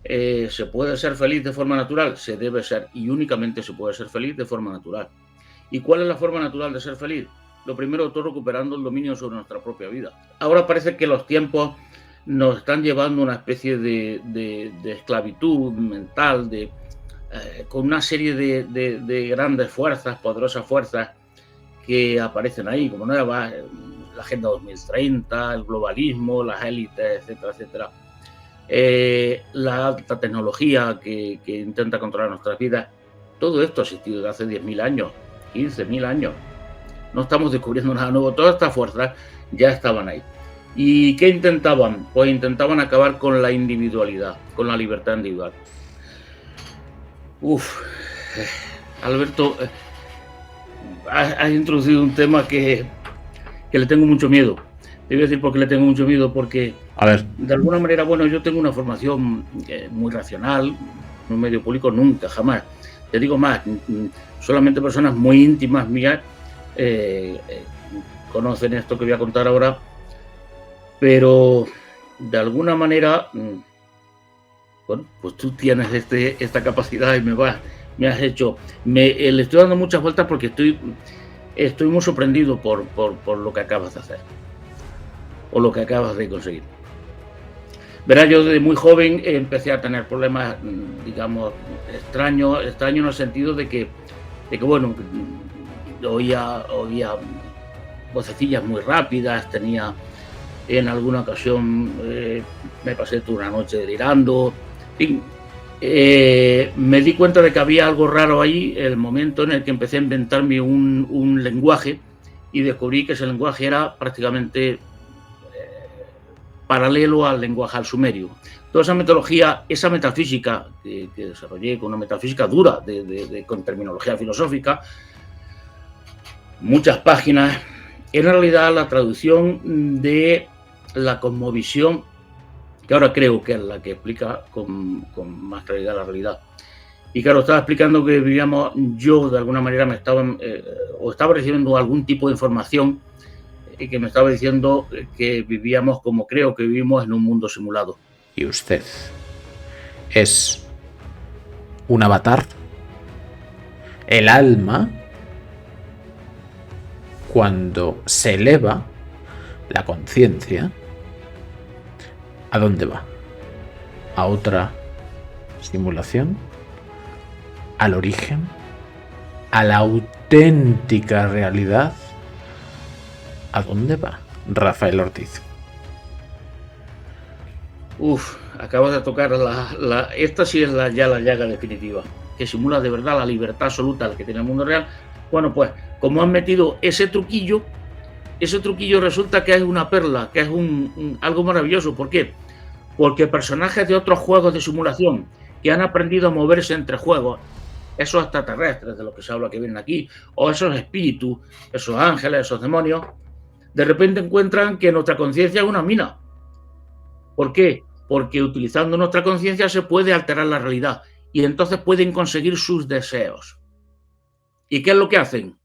¿Se puede ser feliz de forma natural? Se debe ser, y únicamente se puede ser feliz de forma natural. ¿Y cuál es la forma natural de ser feliz? Lo primero de todo, recuperando el dominio sobre nuestra propia vida. Ahora parece que los tiempos nos están llevando a una especie de esclavitud mental, con una serie de grandes fuerzas, poderosas fuerzas que aparecen ahí como nuevas, la Agenda 2030, el globalismo, las élites, etcétera, etcétera. La alta tecnología que intenta controlar nuestras vidas. Todo esto ha existido desde hace 10.000 años, 15.000 años. No estamos descubriendo nada nuevo. Todas estas fuerzas ya estaban ahí. ¿Y qué intentaban? Pues intentaban acabar con la individualidad, con la libertad individual. Alberto, has introducido un tema que le tengo mucho miedo. Te voy a decir por qué le tengo mucho miedo, porque A ver, de alguna manera, bueno, yo tengo una formación muy racional, en un medio público nunca, jamás. Te digo más, solamente personas muy íntimas mías conocen esto que voy a contar ahora, pero de alguna manera, bueno, pues tú tienes esta capacidad y me has hecho, le estoy dando muchas vueltas porque estoy muy sorprendido por lo que acabas de hacer o lo que acabas de conseguir. Verás, yo desde muy joven empecé a tener problemas, digamos, extraños en el sentido de que bueno, oía vocecillas muy rápidas, tenía en alguna ocasión, me pasé toda una noche delirando, en fin, me di cuenta de que había algo raro ahí, el momento en el que empecé a inventarme un lenguaje y descubrí que ese lenguaje era prácticamente paralelo al lenguaje, al sumerio. Toda esa metodología, esa metafísica que desarrollé, con una metafísica dura, con terminología filosófica, muchas páginas, en realidad la traducción de la cosmovisión, que ahora creo que es la que explica con más claridad la realidad. Y claro, estaba explicando que vivíamos, yo de alguna manera estaba recibiendo algún tipo de información y que me estaba diciendo que vivíamos como creo que vivimos en un mundo simulado. ¿Y usted es un avatar? El alma, cuando se eleva la conciencia, ¿a dónde va? ¿A otra simulación? ¿Al origen? ¿A la auténtica realidad? ¿A dónde va Rafael Ortiz? Acabas de tocar esta sí es ya la llaga definitiva, que simula de verdad la libertad absoluta que tiene el mundo real. Bueno, pues como han metido ese truquillo resulta que es una perla, que es algo maravilloso. ¿Por qué? Porque personajes de otros juegos de simulación que han aprendido a moverse entre juegos, esos extraterrestres de los que se habla que vienen aquí, o esos espíritus, esos ángeles, esos demonios, de repente encuentran que nuestra conciencia es una mina. ¿Por qué? Porque utilizando nuestra conciencia se puede alterar la realidad y entonces pueden conseguir sus deseos. ¿Y qué es lo que hacen?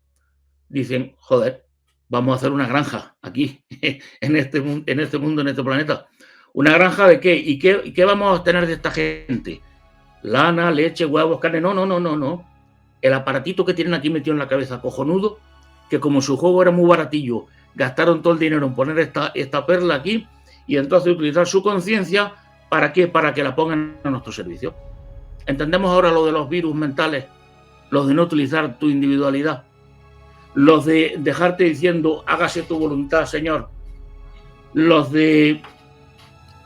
Dicen, joder, vamos a hacer una granja aquí, en este mundo, en este planeta. ¿Una granja de qué? ¿Y qué vamos a obtener de esta gente? Lana, leche, huevos, carne. No. El aparatito que tienen aquí metido en la cabeza, cojonudo, que como su juego era muy baratillo, gastaron todo el dinero en poner esta perla aquí y entonces utilizar su conciencia. ¿Para qué? Para que la pongan a nuestro servicio. ¿Entendemos ahora lo de los virus mentales? Los de no utilizar tu individualidad. Los de dejarte diciendo, hágase tu voluntad, Señor. Los de...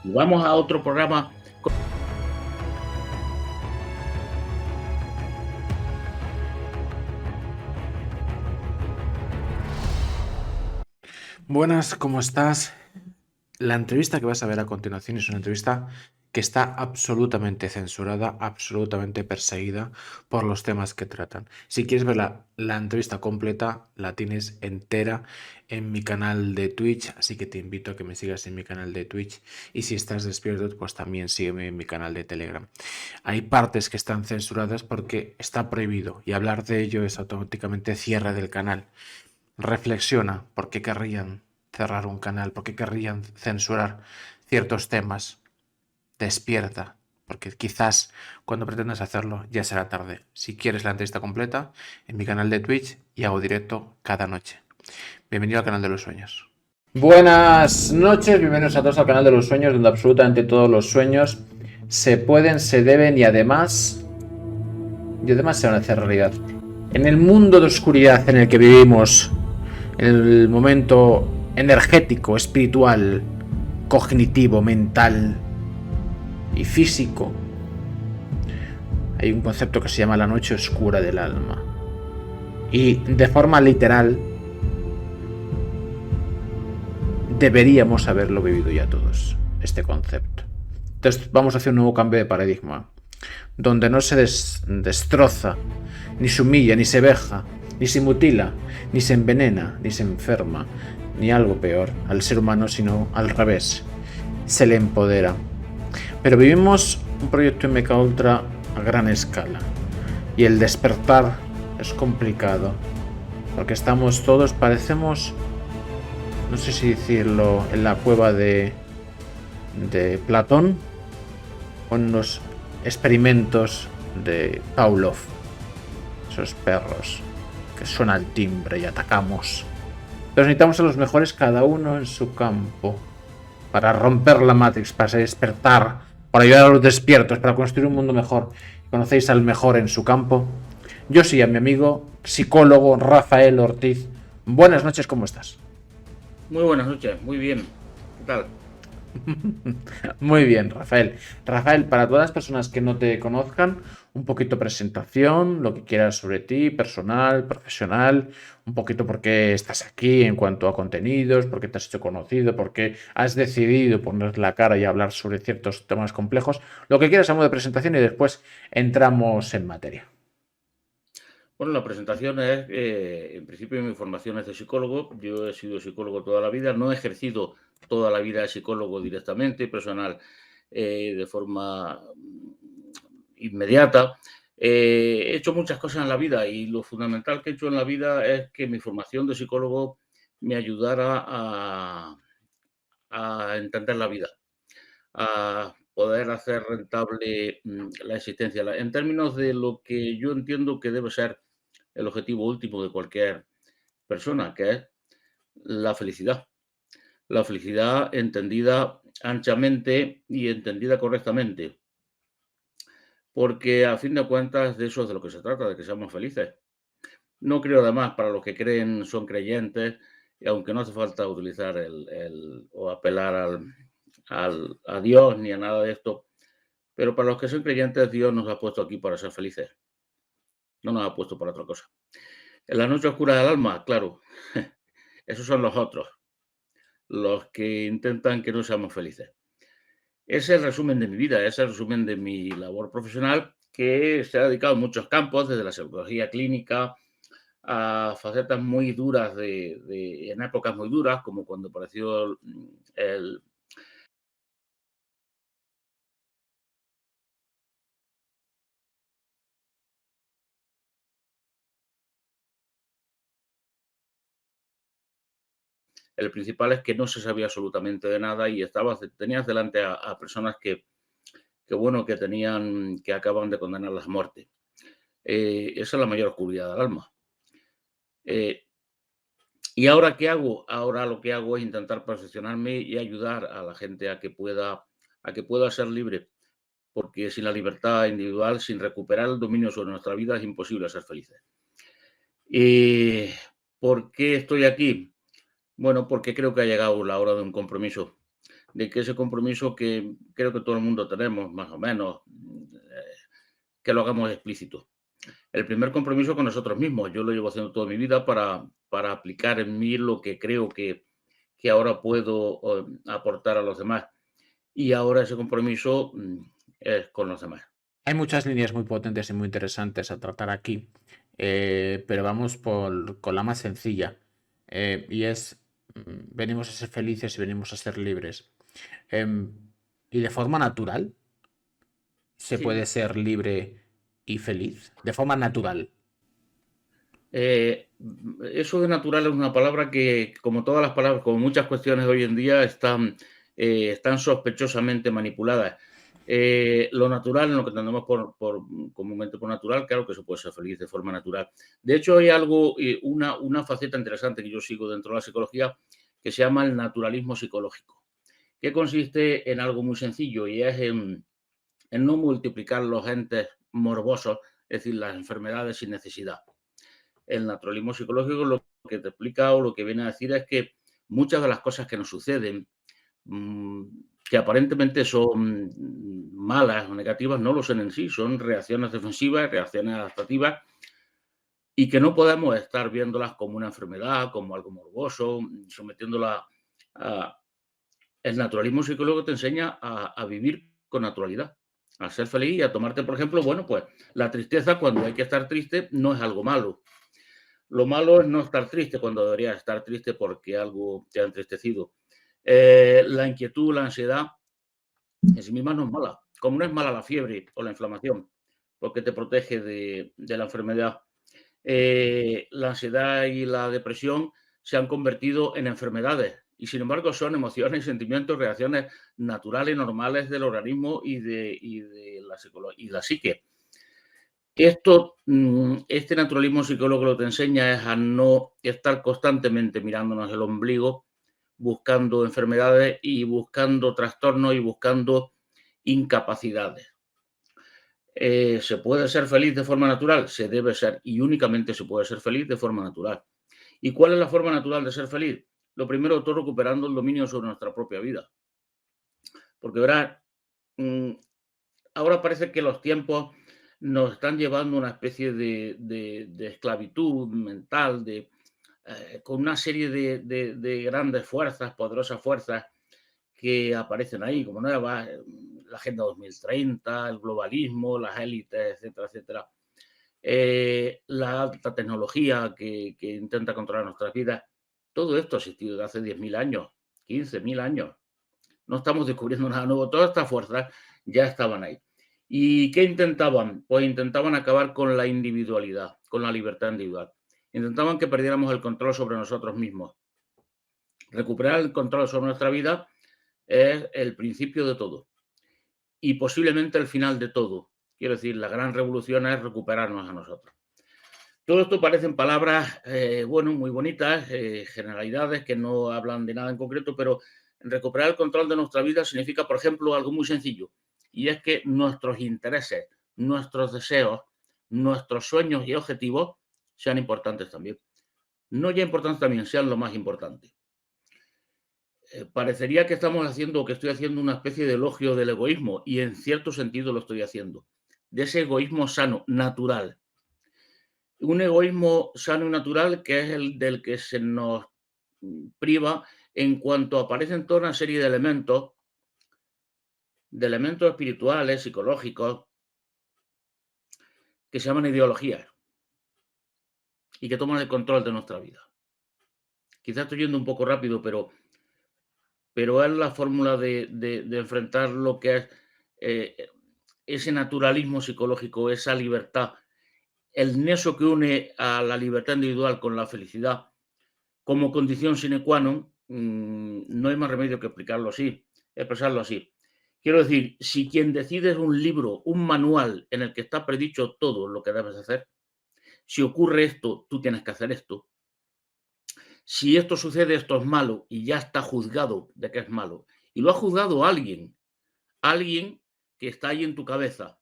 Vamos a otro programa. Buenas, ¿cómo estás? La entrevista que vas a ver a continuación es una entrevista que está absolutamente censurada, absolutamente perseguida por los temas que tratan. Si quieres ver la entrevista completa, la tienes entera en mi canal de Twitch, así que te invito a que me sigas en mi canal de Twitch. Y si estás despierto, pues también sígueme en mi canal de Telegram. Hay partes que están censuradas porque está prohibido y hablar de ello es automáticamente cierre del canal. Reflexiona por qué querrían cerrar un canal, por qué querrían censurar ciertos temas. Despierta, porque quizás cuando pretendas hacerlo ya será tarde. Si quieres la entrevista completa, en mi canal de Twitch y hago directo cada noche. Bienvenido al canal de los sueños. Buenas noches, bienvenidos a todos al canal de los sueños, donde absolutamente todos los sueños se pueden, se deben y además se van a hacer realidad. En el mundo de oscuridad en el que vivimos, en el momento energético, espiritual, cognitivo, mental y físico, hay un concepto que se llama la noche oscura del alma. Y de forma literal, deberíamos haberlo vivido ya todos, este concepto. Entonces vamos a hacer un nuevo cambio de paradigma, donde no se destroza, ni se humilla, ni se veja, ni se mutila, ni se envenena, ni se enferma, ni algo peor al ser humano, sino al revés, se le empodera. Pero vivimos un proyecto MK Ultra a gran escala y el despertar es complicado, porque estamos todos, parecemos, no sé si decirlo, en la cueva de Platón o en los experimentos de Pavlov, esos perros que suena el timbre y atacamos. Pero necesitamos a los mejores, cada uno en su campo, para romper la Matrix, para despertar, para ayudar a los despiertos, para construir un mundo mejor. ¿Conocéis al mejor en su campo? Yo sí, a mi amigo psicólogo Rafael Ortiz. Buenas noches, ¿cómo estás? Muy buenas noches, muy bien. ¿Qué tal? Muy bien, Rafael. Rafael, para todas las personas que no te conozcan, un poquito presentación, lo que quieras sobre ti, personal, profesional, un poquito por qué estás aquí en cuanto a contenidos, por qué te has hecho conocido, por qué has decidido poner la cara y hablar sobre ciertos temas complejos, lo que quieras a modo de presentación y después entramos en materia. Bueno, la presentación es, en principio mi formación es de psicólogo, yo he sido psicólogo toda la vida, no he ejercido toda la vida de psicólogo directamente, personal, de forma inmediata. He hecho muchas cosas en la vida y lo fundamental que he hecho en la vida es que mi formación de psicólogo me ayudara a entender la vida, a poder hacer rentable la existencia, en términos de lo que yo entiendo que debe ser el objetivo último de cualquier persona, que es la felicidad. La felicidad entendida anchamente y entendida correctamente, porque a fin de cuentas de eso es de lo que se trata, de que seamos felices. No creo además, para los que creen, son creyentes, y aunque no hace falta utilizar o apelar a Dios ni a nada de esto, pero para los que son creyentes, Dios nos ha puesto aquí para ser felices, no nos ha puesto para otra cosa. En la noche oscura del alma, claro, esos son los otros, los que intentan que no seamos felices. Es el resumen de mi vida, es el resumen de mi labor profesional, que se ha dedicado en muchos campos, desde la psicología clínica a facetas muy duras, en épocas muy duras, como cuando apareció el, el principal es que no se sabía absolutamente de nada y tenías delante a personas bueno, que acaban de condenar a muerte. Esa es la mayor oscuridad del alma. ¿Y ahora qué hago? Ahora lo que hago es intentar perfeccionarme y ayudar a la gente a que pueda ser libre, porque sin la libertad individual, sin recuperar el dominio sobre nuestra vida, es imposible ser felices. ¿Por qué estoy aquí? Bueno, porque creo que ha llegado la hora de un compromiso, de que ese compromiso que creo que todo el mundo tenemos, más o menos, que lo hagamos explícito. El primer compromiso con nosotros mismos. Yo lo llevo haciendo toda mi vida para aplicar en mí lo que creo que ahora puedo aportar a los demás. Y ahora ese compromiso es con los demás. Hay muchas líneas muy potentes y muy interesantes a tratar aquí, pero vamos con la más sencilla, y es, venimos a ser felices y venimos a ser libres. Em, y de forma natural se Sí. puede ser libre y feliz, de forma natural. Eso de natural es una palabra que, como todas las palabras, como muchas cuestiones hoy en día, están sospechosamente manipuladas. Lo natural, en lo que entendemos comúnmente por natural, claro que se puede ser feliz de forma natural. De hecho, hay algo, una faceta interesante que yo sigo dentro de la psicología que se llama el naturalismo psicológico, que consiste en algo muy sencillo y es en no multiplicar los entes morbosos, es decir, las enfermedades sin necesidad. El naturalismo psicológico lo que te explica o lo que viene a decir es que muchas de las cosas que nos suceden, mm, que aparentemente son malas o negativas, no lo son en sí, son reacciones defensivas, reacciones adaptativas, y que no podemos estar viéndolas como una enfermedad, como algo morboso, sometiéndola a... El naturalismo psicológico te enseña a vivir con naturalidad, a ser feliz y a tomarte, por ejemplo, bueno, pues la tristeza cuando hay que estar triste no es algo malo. Lo malo es no estar triste cuando deberías estar triste porque algo te ha entristecido. La inquietud, la ansiedad, en sí misma no es mala. Como no es mala la fiebre o la inflamación, porque te protege de la enfermedad. La ansiedad y la depresión se han convertido en enfermedades y, sin embargo, son emociones, sentimientos, reacciones naturales, normales del organismo y de la psique. Este naturalismo psicológico lo que te enseña es a no estar constantemente mirándonos el ombligo, buscando enfermedades y buscando trastornos y buscando incapacidades. ¿Se puede ser feliz de forma natural? Se debe ser y únicamente se puede ser feliz de forma natural. ¿Y cuál es la forma natural de ser feliz? Lo primero de todo, recuperando el dominio sobre nuestra propia vida. Porque verás, mm, ahora parece que los tiempos nos están llevando a una especie de esclavitud mental, con una serie de grandes fuerzas, poderosas fuerzas que aparecen ahí como nuevas, la Agenda 2030, el globalismo, las élites, etcétera, etcétera. La alta tecnología que intenta controlar nuestras vidas. Todo esto ha existido desde hace 10.000 años, 15.000 años. No estamos descubriendo nada nuevo. Todas estas fuerzas ya estaban ahí. ¿Y qué intentaban? Pues intentaban acabar con la individualidad, con la libertad individual. Intentaban que perdiéramos el control sobre nosotros mismos. Recuperar el control sobre nuestra vida es el principio de todo y posiblemente el final de todo. Quiero decir, la gran revolución es recuperarnos a nosotros. Todo esto parecen palabras, bueno, muy bonitas, generalidades que no hablan de nada en concreto, pero recuperar el control de nuestra vida significa, por ejemplo, algo muy sencillo, y es que nuestros intereses, nuestros deseos, nuestros sueños y objetivos sean importantes también. No ya importantes también, sean lo más importante. Parecería que estamos haciendo, que estoy haciendo una especie de elogio del egoísmo, y en cierto sentido lo estoy haciendo, de ese egoísmo sano, natural. Un egoísmo sano y natural que es el del que se nos priva en cuanto aparecen toda una serie de elementos espirituales, psicológicos, que se llaman ideologías y que toman el control de nuestra vida. Quizás estoy yendo un poco rápido, pero es la fórmula de enfrentar lo que es ese naturalismo psicológico, esa libertad, el nexo que une a la libertad individual con la felicidad como condición sine qua non, no hay más remedio que explicarlo así, expresarlo así. Quiero decir, si quien decide es un libro, un manual en el que está predicho todo lo que debes hacer, si ocurre esto, tú tienes que hacer esto. Si esto sucede, esto es malo y ya está juzgado de que es malo. Y lo ha juzgado alguien que está ahí en tu cabeza,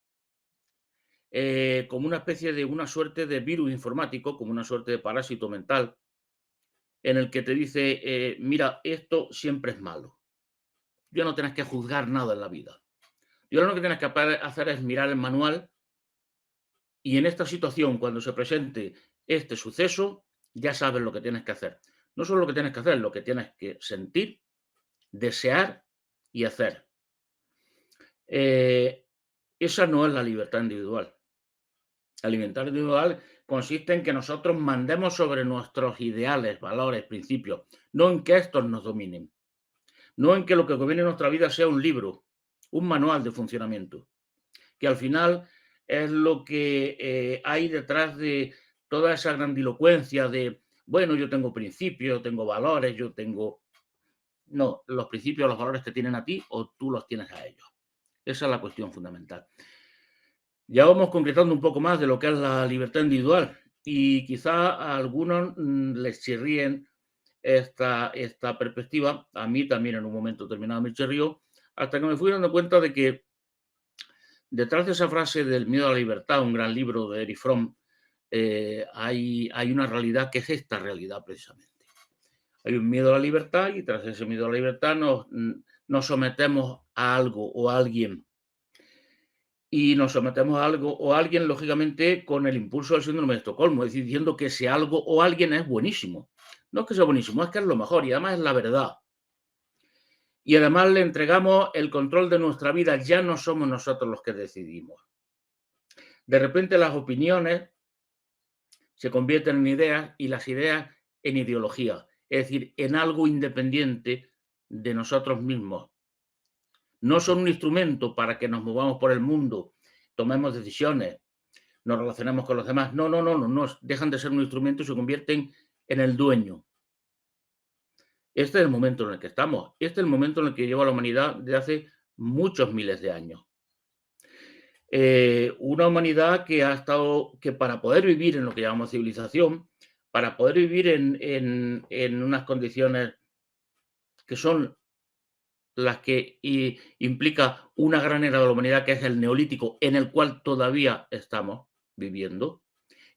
como una especie de una suerte de virus informático, como una suerte de parásito mental, en el que te dice, mira, esto siempre es malo. Ya no tienes que juzgar nada en la vida. Y ahora lo que tienes que hacer es mirar el manual y en esta situación, cuando se presente este suceso, ya sabes lo que tienes que hacer. No solo lo que tienes que hacer, lo que tienes que sentir, desear y hacer. Esa no es la libertad individual. La libertad individual consiste en que nosotros mandemos sobre nuestros ideales, valores, principios, no en que estos nos dominen. No en que lo que gobierne nuestra vida sea un libro, un manual de funcionamiento, que al final es lo que hay detrás de toda esa grandilocuencia de, bueno, yo tengo principios, tengo valores, yo tengo... No, los principios, los valores te tienen a ti o tú los tienes a ellos. Esa es la cuestión fundamental. Ya vamos concretando un poco más de lo que es la libertad individual y quizá a algunos les chirríen esta perspectiva. A mí también en un momento determinado me chirrió, hasta que me fui dando cuenta de que detrás de esa frase del miedo a la libertad, un gran libro de Erich Fromm, hay una realidad que es esta realidad precisamente. Hay un miedo a la libertad y tras ese miedo a la libertad nos sometemos a algo o a alguien. Y nos sometemos a algo o a alguien, lógicamente, con el impulso del síndrome de Estocolmo, es decir, diciendo que ese algo o alguien es buenísimo. No es que sea buenísimo, es que es lo mejor y además es la verdad. Y además le entregamos el control de nuestra vida, ya no somos nosotros los que decidimos. De repente las opiniones se convierten en ideas y las ideas en ideología, es decir, en algo independiente de nosotros mismos. No son un instrumento para que nos movamos por el mundo, tomemos decisiones, nos relacionemos con los demás. No, dejan de ser un instrumento y se convierten en el dueño. Este es el momento en el que estamos. Este es el momento en el que lleva la humanidad desde hace muchos miles de años. Una humanidad que para poder vivir en lo que llamamos civilización, para poder vivir en unas condiciones que son las que implica una gran era de la humanidad, que es el neolítico, en el cual todavía estamos viviendo,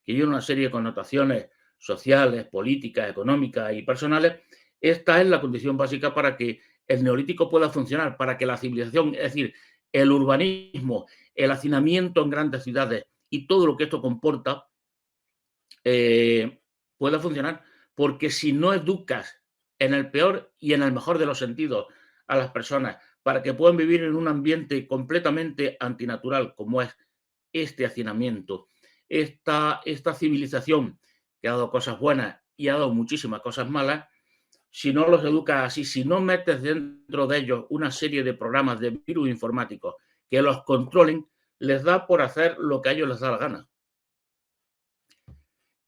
que tiene una serie de connotaciones sociales, políticas, económicas y personales. Esta es la condición básica para que el neolítico pueda funcionar, para que la civilización, es decir, el urbanismo, el hacinamiento en grandes ciudades y todo lo que esto comporta, pueda funcionar. Porque si no educas en el peor y en el mejor de los sentidos a las personas para que puedan vivir en un ambiente completamente antinatural como es este hacinamiento, esta civilización que ha dado cosas buenas y ha dado muchísimas cosas malas, si no los educas así, si no metes dentro de ellos una serie de programas de virus informáticos que los controlen, les da por hacer lo que a ellos les da la gana.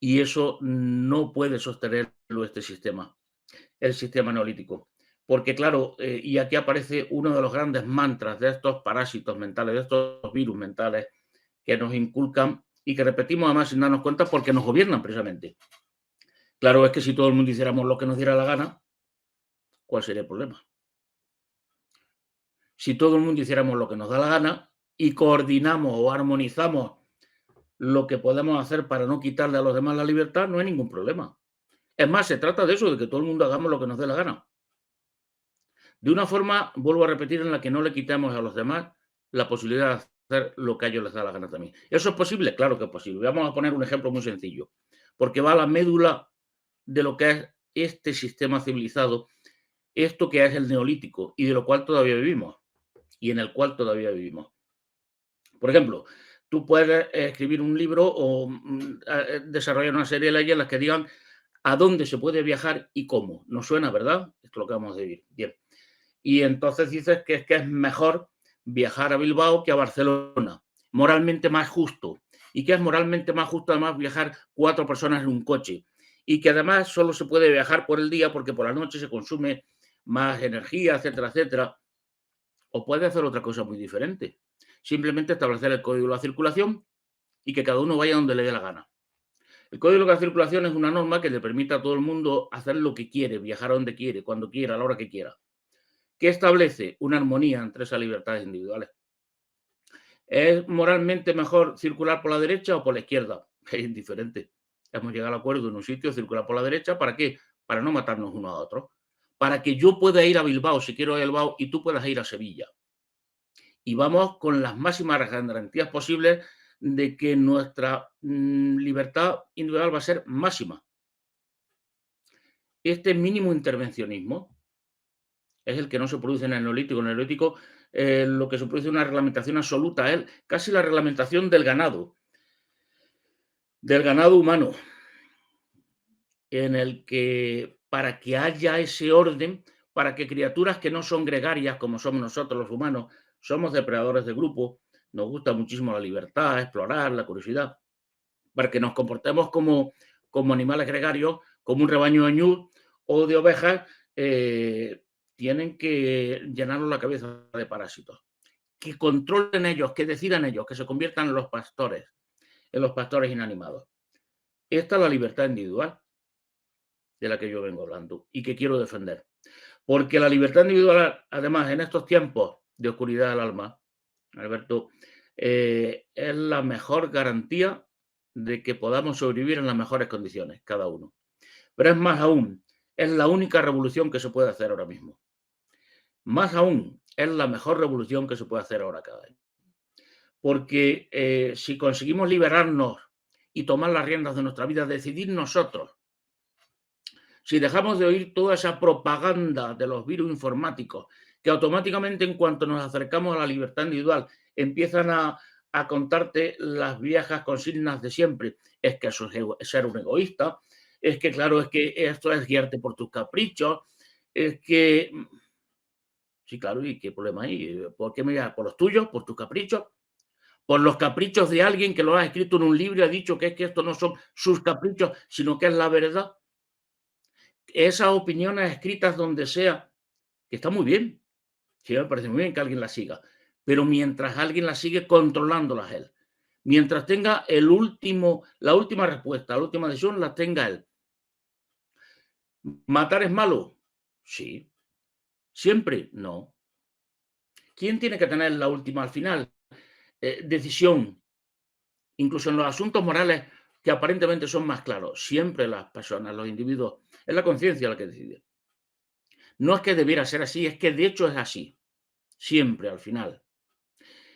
Y eso no puede sostenerlo este sistema, el sistema neolítico. Porque claro, y aquí aparece uno de los grandes mantras de estos parásitos mentales, de estos virus mentales que nos inculcan y que repetimos además sin darnos cuenta porque nos gobiernan precisamente. Claro, es que si todo el mundo hiciéramos lo que nos diera la gana, ¿cuál sería el problema? Si todo el mundo hiciéramos lo que nos da la gana y coordinamos o armonizamos lo que podemos hacer para no quitarle a los demás la libertad, no hay ningún problema. Es más, se trata de eso, de que todo el mundo hagamos lo que nos dé la gana. De una forma, vuelvo a repetir, en la que no le quitemos a los demás la posibilidad de hacer lo que a ellos les da la gana también. ¿Eso es posible? Claro que es posible. Vamos a poner un ejemplo muy sencillo, porque va a la médula de lo que es este sistema civilizado, esto que es el neolítico y de lo cual todavía vivimos y en el cual todavía vivimos. Por ejemplo, tú puedes escribir un libro o desarrollar una serie de leyes en las que digan a dónde se puede viajar y cómo. ¿Nos suena, verdad? Esto es lo que vamos a decir. Bien. Y entonces dices que es mejor viajar a Bilbao que a Barcelona. Moralmente más justo. Y que es moralmente más justo además viajar 4 personas en un coche. Y que además solo se puede viajar por el día porque por la noche se consume más energía, etcétera, etcétera. O puede hacer otra cosa muy diferente. Simplemente establecer el código de la circulación y que cada uno vaya donde le dé la gana. El código de la circulación es una norma que le permite a todo el mundo hacer lo que quiere, viajar a donde quiere, cuando quiera, a la hora que quiera. ¿Qué establece? Una armonía entre esas libertades individuales. ¿Es moralmente mejor circular por la derecha o por la izquierda? Es indiferente. Hemos llegado al acuerdo en un sitio, circular por la derecha, ¿para qué? Para no matarnos uno a otro. Para que yo pueda ir a Bilbao si quiero ir a Bilbao y tú puedas ir a Sevilla. Y vamos con las máximas garantías posibles de que nuestra libertad individual va a ser máxima. Este mínimo intervencionismo es el que no se produce en el neolítico. En el neolítico lo que se produce es una reglamentación absoluta, es casi la reglamentación del ganado humano, en el que para que haya ese orden, para que criaturas que no son gregarias como somos nosotros los humanos, somos depredadores de grupo, nos gusta muchísimo la libertad, explorar, la curiosidad, para que nos comportemos como animales gregarios, como un rebaño de ñus o de ovejas, tienen que llenarnos la cabeza de parásitos. que controlen ellos, que decidan ellos, que se conviertan en los pastores inanimados. Esta es la libertad individual de la que yo vengo hablando y que quiero defender. Porque la libertad individual, además, en estos tiempos de oscuridad del alma, Alberto, es la mejor garantía de que podamos sobrevivir en las mejores condiciones, cada uno. Pero es más aún, es la única revolución que se puede hacer ahora mismo. Más aún, es la mejor revolución que se puede hacer ahora cada año. Porque si conseguimos liberarnos y tomar las riendas de nuestra vida, decidir nosotros, si dejamos de oír toda esa propaganda de los virus informáticos, que automáticamente en cuanto nos acercamos a la libertad individual empiezan a contarte las viejas consignas de siempre, es que eso es ser un egoísta, es que claro, es que esto es guiarte por tus caprichos, es que... Sí, claro, ¿y qué problema hay? ¿Por qué me llamas? ¿Por los tuyos? ¿Por tus caprichos? ¿Por los caprichos de alguien que lo ha escrito en un libro y ha dicho que es que estos no son sus caprichos, sino que es la verdad? Esas opiniones escritas donde sea, que está muy bien, sí, me parece muy bien que alguien las siga, pero mientras alguien las sigue controlándolas él, mientras tenga la última respuesta, la última decisión, la tenga él. ¿Matar es malo? Sí. ¿Siempre? No. ¿Quién tiene que tener la última al final? Decisión, incluso en los asuntos morales que aparentemente son más claros. Siempre las personas, los individuos, es la conciencia la que decide. No es que debiera ser así, es que de hecho es así. Siempre al final.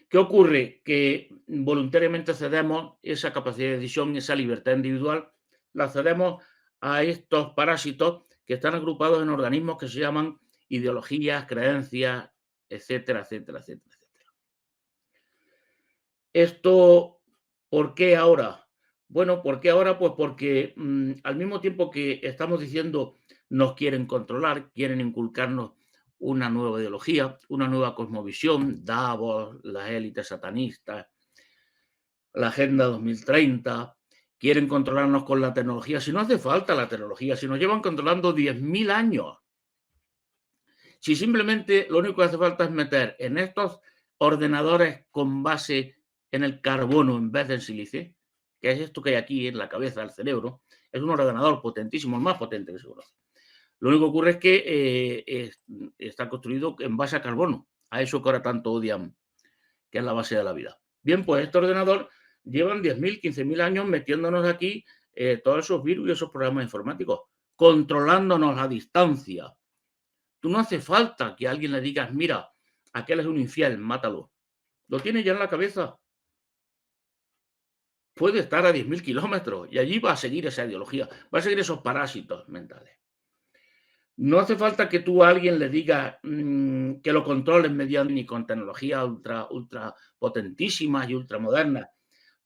¿Qué ocurre? Que voluntariamente cedemos esa capacidad de decisión, esa libertad individual, la cedemos a estos parásitos que están agrupados en organismos que se llaman ideologías, creencias, etcétera, etcétera, etcétera, etcétera. Esto, ¿por qué ahora? Bueno, ¿por qué ahora? Pues porque al mismo tiempo que estamos diciendo nos quieren controlar, quieren inculcarnos una nueva ideología, una nueva cosmovisión, Davos, las élites satanistas, la Agenda 2030, quieren controlarnos con la tecnología. Si no hace falta la tecnología, si nos llevan controlando 10.000 años, si simplemente lo único que hace falta es meter en estos ordenadores con base en el carbono en vez del silicio, que es esto que hay aquí en la cabeza del cerebro, es un ordenador potentísimo, el más potente que se conoce. Lo único que ocurre es que está construido en base a carbono, a eso que ahora tanto odian, que es la base de la vida. Bien, pues este ordenador llevan 10.000, 15.000 años metiéndonos aquí todos esos virus y esos programas informáticos, controlándonos a distancia. Tú no hace falta que a alguien le digas, mira, aquel es un infiel, mátalo. Lo tiene ya en la cabeza. Puede estar a 10.000 kilómetros y allí va a seguir esa ideología, va a seguir esos parásitos mentales. No hace falta que tú a alguien le digas que lo controles mediante ni con tecnología ultra potentísimas y ultramodernas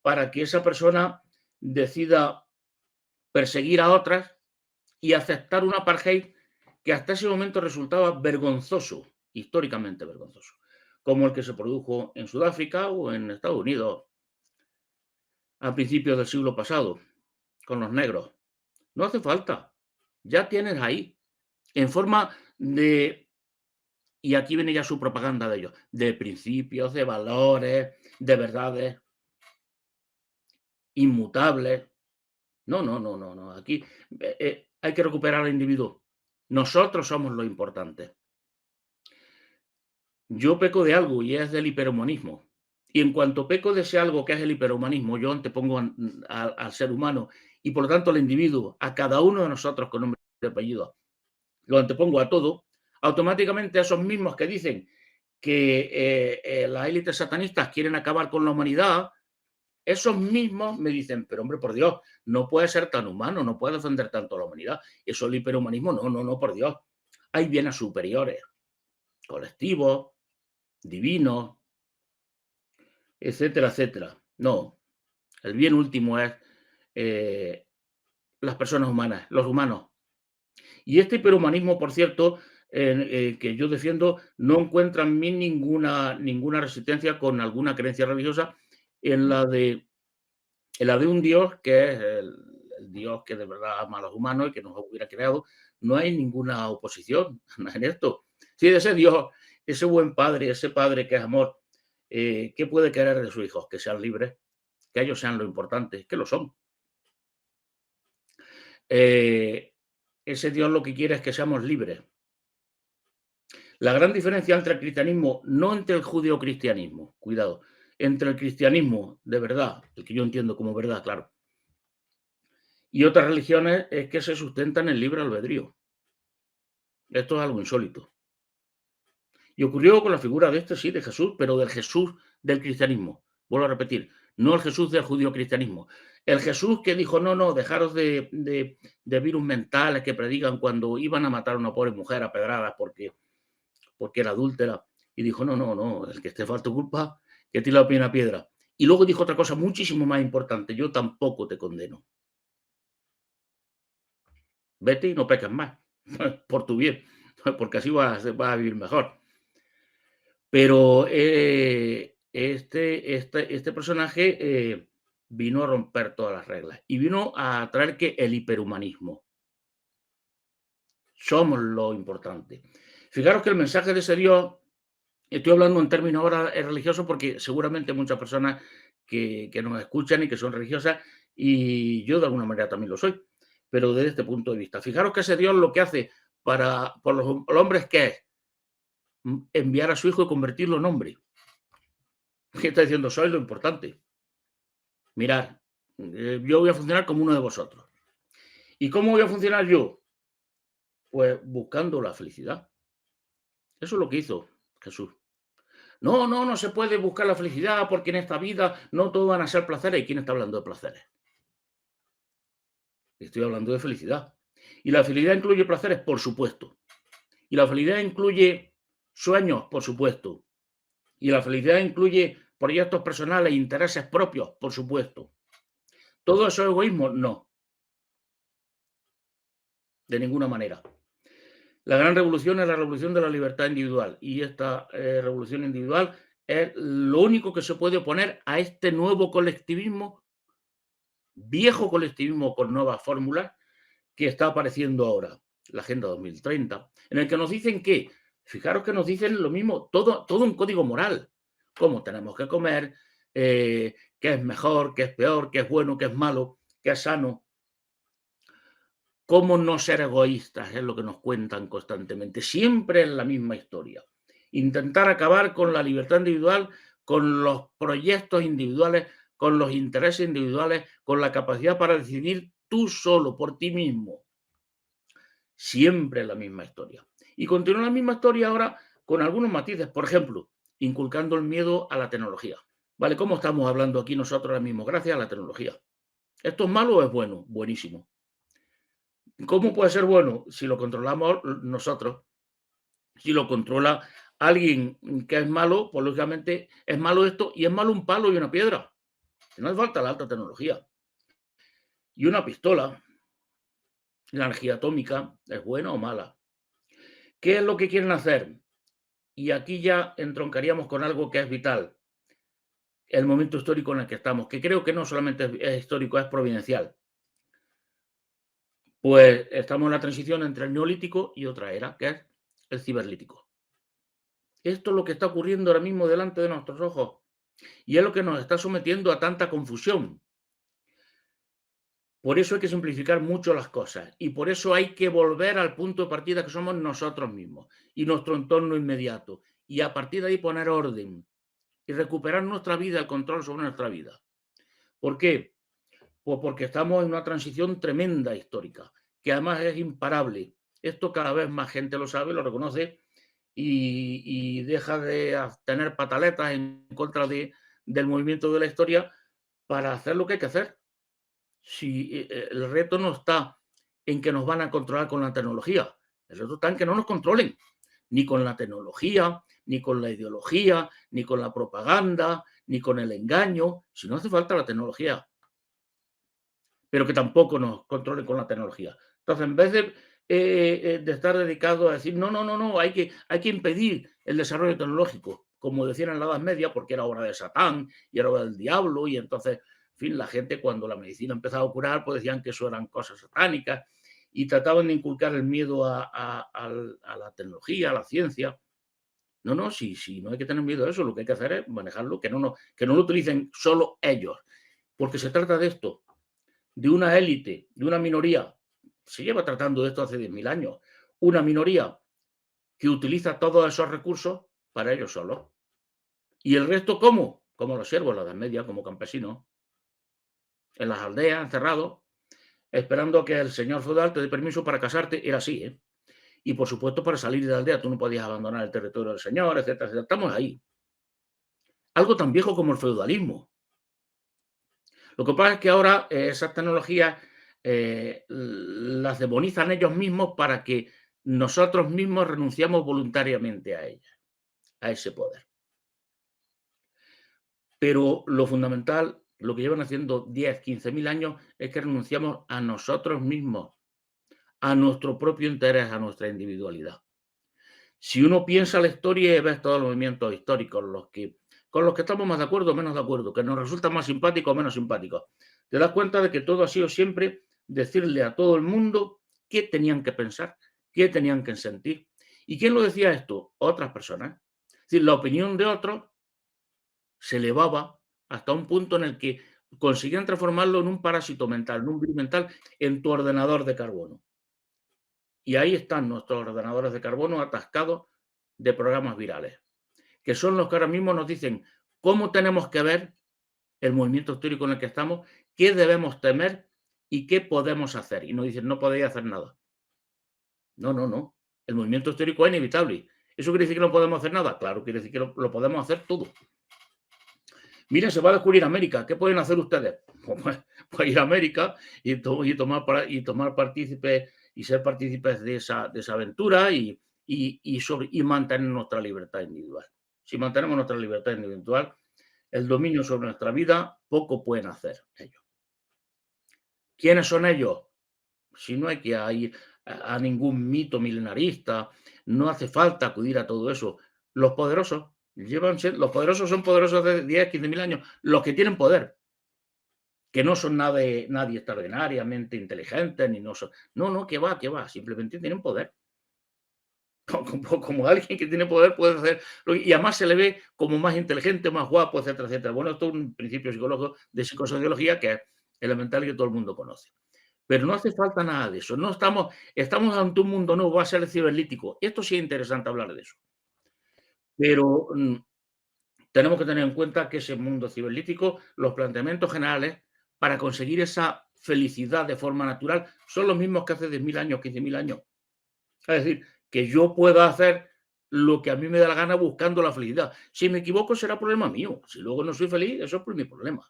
para que esa persona decida perseguir a otras y aceptar un apartheid que hasta ese momento resultaba vergonzoso, históricamente vergonzoso, como el que se produjo en Sudáfrica o en Estados Unidos a principios del siglo pasado, con los negros. No hace falta, ya tienes ahí, en forma de, y aquí viene ya su propaganda de ellos, de principios, de valores, de verdades inmutables. No, aquí hay que recuperar al individuo. Nosotros somos lo importante. Yo peco de algo y es del hiperhumanismo. Y en cuanto peco de ese algo que es el hiperhumanismo, yo antepongo al ser humano y por lo tanto al individuo, a cada uno de nosotros con nombre y apellido, lo antepongo a todo, automáticamente esos mismos que dicen que las élites satanistas quieren acabar con la humanidad, esos mismos me dicen, pero hombre, por Dios, no puede ser tan humano, no puede defender tanto a la humanidad. Eso es el hiperhumanismo, no, por Dios. Hay bienes superiores, colectivos, divinos, etcétera, etcétera. No, el bien último es las personas humanas, los humanos. Y este hiperhumanismo, por cierto, que yo defiendo, no encuentra en mí ninguna resistencia con alguna creencia religiosa en la de un Dios que es el Dios que de verdad ama a los humanos y que nos hubiera creado. No hay ninguna oposición en esto. Si de ese Dios, ese buen Padre, ese Padre que es amor, ¿qué puede querer de sus hijos? Que sean libres, que ellos sean lo importante, que lo son. Ese Dios lo que quiere es que seamos libres. La gran diferencia entre el cristianismo, no entre el judeocristianismo, cuidado, entre el cristianismo de verdad, el que yo entiendo como verdad, claro, y otras religiones es que se sustentan en el libre albedrío. Esto es algo insólito. Y ocurrió con la figura de sí, de Jesús, pero del Jesús del cristianismo. Vuelvo a repetir, no el Jesús del judío-cristianismo. El Jesús que dijo, no, no, dejaros de virus mentales que predican cuando iban a matar a una pobre mujer a pedradas porque era adúltera. Y dijo, no, no, no, el que esté falto culpa, que tire la primera piedra. Y luego dijo otra cosa muchísimo más importante, yo tampoco te condeno. Vete y no peques más, por tu bien, porque así vas a vivir mejor. Pero este personaje vino a romper todas las reglas y vino a traer que el hiperhumanismo. Somos lo importante. Fijaros que el mensaje de ese Dios, estoy hablando en términos ahora religiosos porque seguramente muchas personas que nos escuchan y que son religiosas, y yo de alguna manera también lo soy, pero desde este punto de vista. Fijaros que ese Dios lo que hace por los hombres, ¿qué es? Enviar a su hijo y convertirlo en hombre. ¿Qué está diciendo? Sois lo importante. Mirad, yo voy a funcionar como uno de vosotros. ¿Y cómo voy a funcionar yo? Pues buscando la felicidad. Eso es lo que hizo Jesús. No, no, no se puede buscar la felicidad porque en esta vida no todo van a ser placeres. ¿Y quién está hablando de placeres? Estoy hablando de felicidad. ¿Y la felicidad incluye placeres? Por supuesto. ¿Y la felicidad incluye sueños? Por supuesto. ¿Y la felicidad incluye proyectos personales e intereses propios? Por supuesto. ¿Todo eso es egoísmo? No. De ninguna manera. La gran revolución es la revolución de la libertad individual y esta revolución individual es lo único que se puede oponer a este nuevo colectivismo, viejo colectivismo con nuevas fórmulas que está apareciendo ahora, la Agenda 2030, en el que nos dicen que, fijaros que nos dicen lo mismo, todo un código moral, cómo tenemos que comer, qué es mejor, qué es peor, qué es bueno, qué es malo, qué es sano. Cómo no ser egoístas es lo que nos cuentan constantemente, siempre en la misma historia. Intentar acabar con la libertad individual, con los proyectos individuales, con los intereses individuales, con la capacidad para decidir tú solo, por ti mismo. Siempre la misma historia. Y continúa la misma historia ahora con algunos matices. Por ejemplo, inculcando el miedo a la tecnología. ¿Vale? ¿Cómo estamos hablando aquí nosotros ahora mismo? Gracias a la tecnología. ¿Esto es malo o es bueno? Buenísimo. ¿Cómo puede ser bueno? Si lo controlamos nosotros. Si lo controla alguien que es malo, pues lógicamente es malo esto y es malo un palo y una piedra. No hace falta la alta tecnología. Y una pistola, la energía atómica, ¿es buena o mala? ¿Qué es lo que quieren hacer? Y aquí ya entroncaríamos con algo que es vital. El momento histórico en el que estamos, que creo que no solamente es histórico, es providencial. Pues estamos en la transición entre el neolítico y otra era, que es el ciberlítico. Esto es lo que está ocurriendo ahora mismo delante de nuestros ojos y es lo que nos está sometiendo a tanta confusión. Por eso hay que simplificar mucho las cosas y por eso hay que volver al punto de partida que somos nosotros mismos y nuestro entorno inmediato y a partir de ahí poner orden y recuperar nuestra vida, el control sobre nuestra vida. ¿Por qué? Pues porque estamos en una transición tremenda histórica, que además es imparable. Esto cada vez más gente lo sabe, lo reconoce y deja de tener pataletas en contra del movimiento de la historia para hacer lo que hay que hacer. Si el reto no está en que nos van a controlar con la tecnología, el reto está en que no nos controlen, ni con la tecnología, ni con la ideología, ni con la propaganda, ni con el engaño, si no hace falta la tecnología, pero que tampoco nos controlen con la tecnología. Entonces, en vez de estar dedicado a decir, no, no, no, no, hay que impedir el desarrollo tecnológico, como decían en la Edad Media, porque era obra de Satán y era obra del diablo, y entonces, en fin, la gente cuando la medicina empezaba a curar, pues decían que eso eran cosas satánicas y trataban de inculcar el miedo a la tecnología, a la ciencia. No, no, sí, no hay que tener miedo a eso, lo que hay que hacer es manejarlo, que no lo utilicen solo ellos, porque se trata de esto, de una élite, de una minoría. Se lleva tratando de esto hace 10.000 años. Una minoría que utiliza todos esos recursos para ellos solos. ¿Y el resto cómo? Como los siervos, la Edad Media, como campesinos, en las aldeas, encerrados, esperando que el señor feudal te dé permiso para casarte. Era así, ¿eh? Y por supuesto, para salir de la aldea, tú no podías abandonar el territorio del señor, etcétera, etcétera. Estamos ahí. Algo tan viejo como el feudalismo. Lo que pasa es que ahora esas tecnologías las demonizan ellos mismos para que nosotros mismos renunciamos voluntariamente a ellas, a ese poder. Pero lo fundamental, lo que llevan haciendo 10, 15.000 años, es que renunciamos a nosotros mismos, a nuestro propio interés, a nuestra individualidad. Si uno piensa la historia y ves todos los movimientos históricos, con los que estamos más de acuerdo o menos de acuerdo, que nos resultan más simpáticos o menos simpáticos, te das cuenta de que todo ha sido siempre decirle a todo el mundo qué tenían que pensar, qué tenían que sentir. ¿Y quién lo decía esto? Otras personas. Es decir, la opinión de otros se elevaba hasta un punto en el que conseguían transformarlo en un parásito mental, en un virus mental, en tu ordenador de carbono. Y ahí están nuestros ordenadores de carbono atascados de programas virales, que son los que ahora mismo nos dicen cómo tenemos que ver el movimiento histórico en el que estamos, qué debemos temer y qué podemos hacer. Y nos dicen, no podéis hacer nada. No, no, no. El movimiento histórico es inevitable. ¿Eso quiere decir que no podemos hacer nada? Claro, quiere decir que lo podemos hacer todo. Mira, se va a descubrir América. ¿Qué pueden hacer ustedes? Pues ir a América y tomar partícipes y ser partícipes de esa aventura y mantener nuestra libertad individual. Si mantenemos nuestra libertad individual, el dominio sobre nuestra vida, poco pueden hacer ellos. ¿Quiénes son ellos? Si no hay que ir a ningún mito milenarista, no hace falta acudir a todo eso. Los poderosos los poderosos son poderosos de 10, 15.000 años, los que tienen poder, que no son nadie extraordinariamente inteligentes, ni no son. No, que va, simplemente tienen poder. Como alguien que tiene poder puede hacer, y además se le ve como más inteligente, más guapo, etcétera, etcétera. Bueno, esto es un principio psicológico de psicosociología que es elemental y que todo el mundo conoce. Pero no hace falta nada de eso. No estamos ante un mundo nuevo, va a ser el ciberlítico. Esto sí es interesante hablar de eso. Pero tenemos que tener en cuenta que ese mundo ciberlítico, los planteamientos generales para conseguir esa felicidad de forma natural son los mismos que hace 10.000 años, 15.000 años. Es decir, que yo pueda hacer lo que a mí me da la gana buscando la felicidad. Si me equivoco será problema mío. Si luego no soy feliz, eso es mi problema.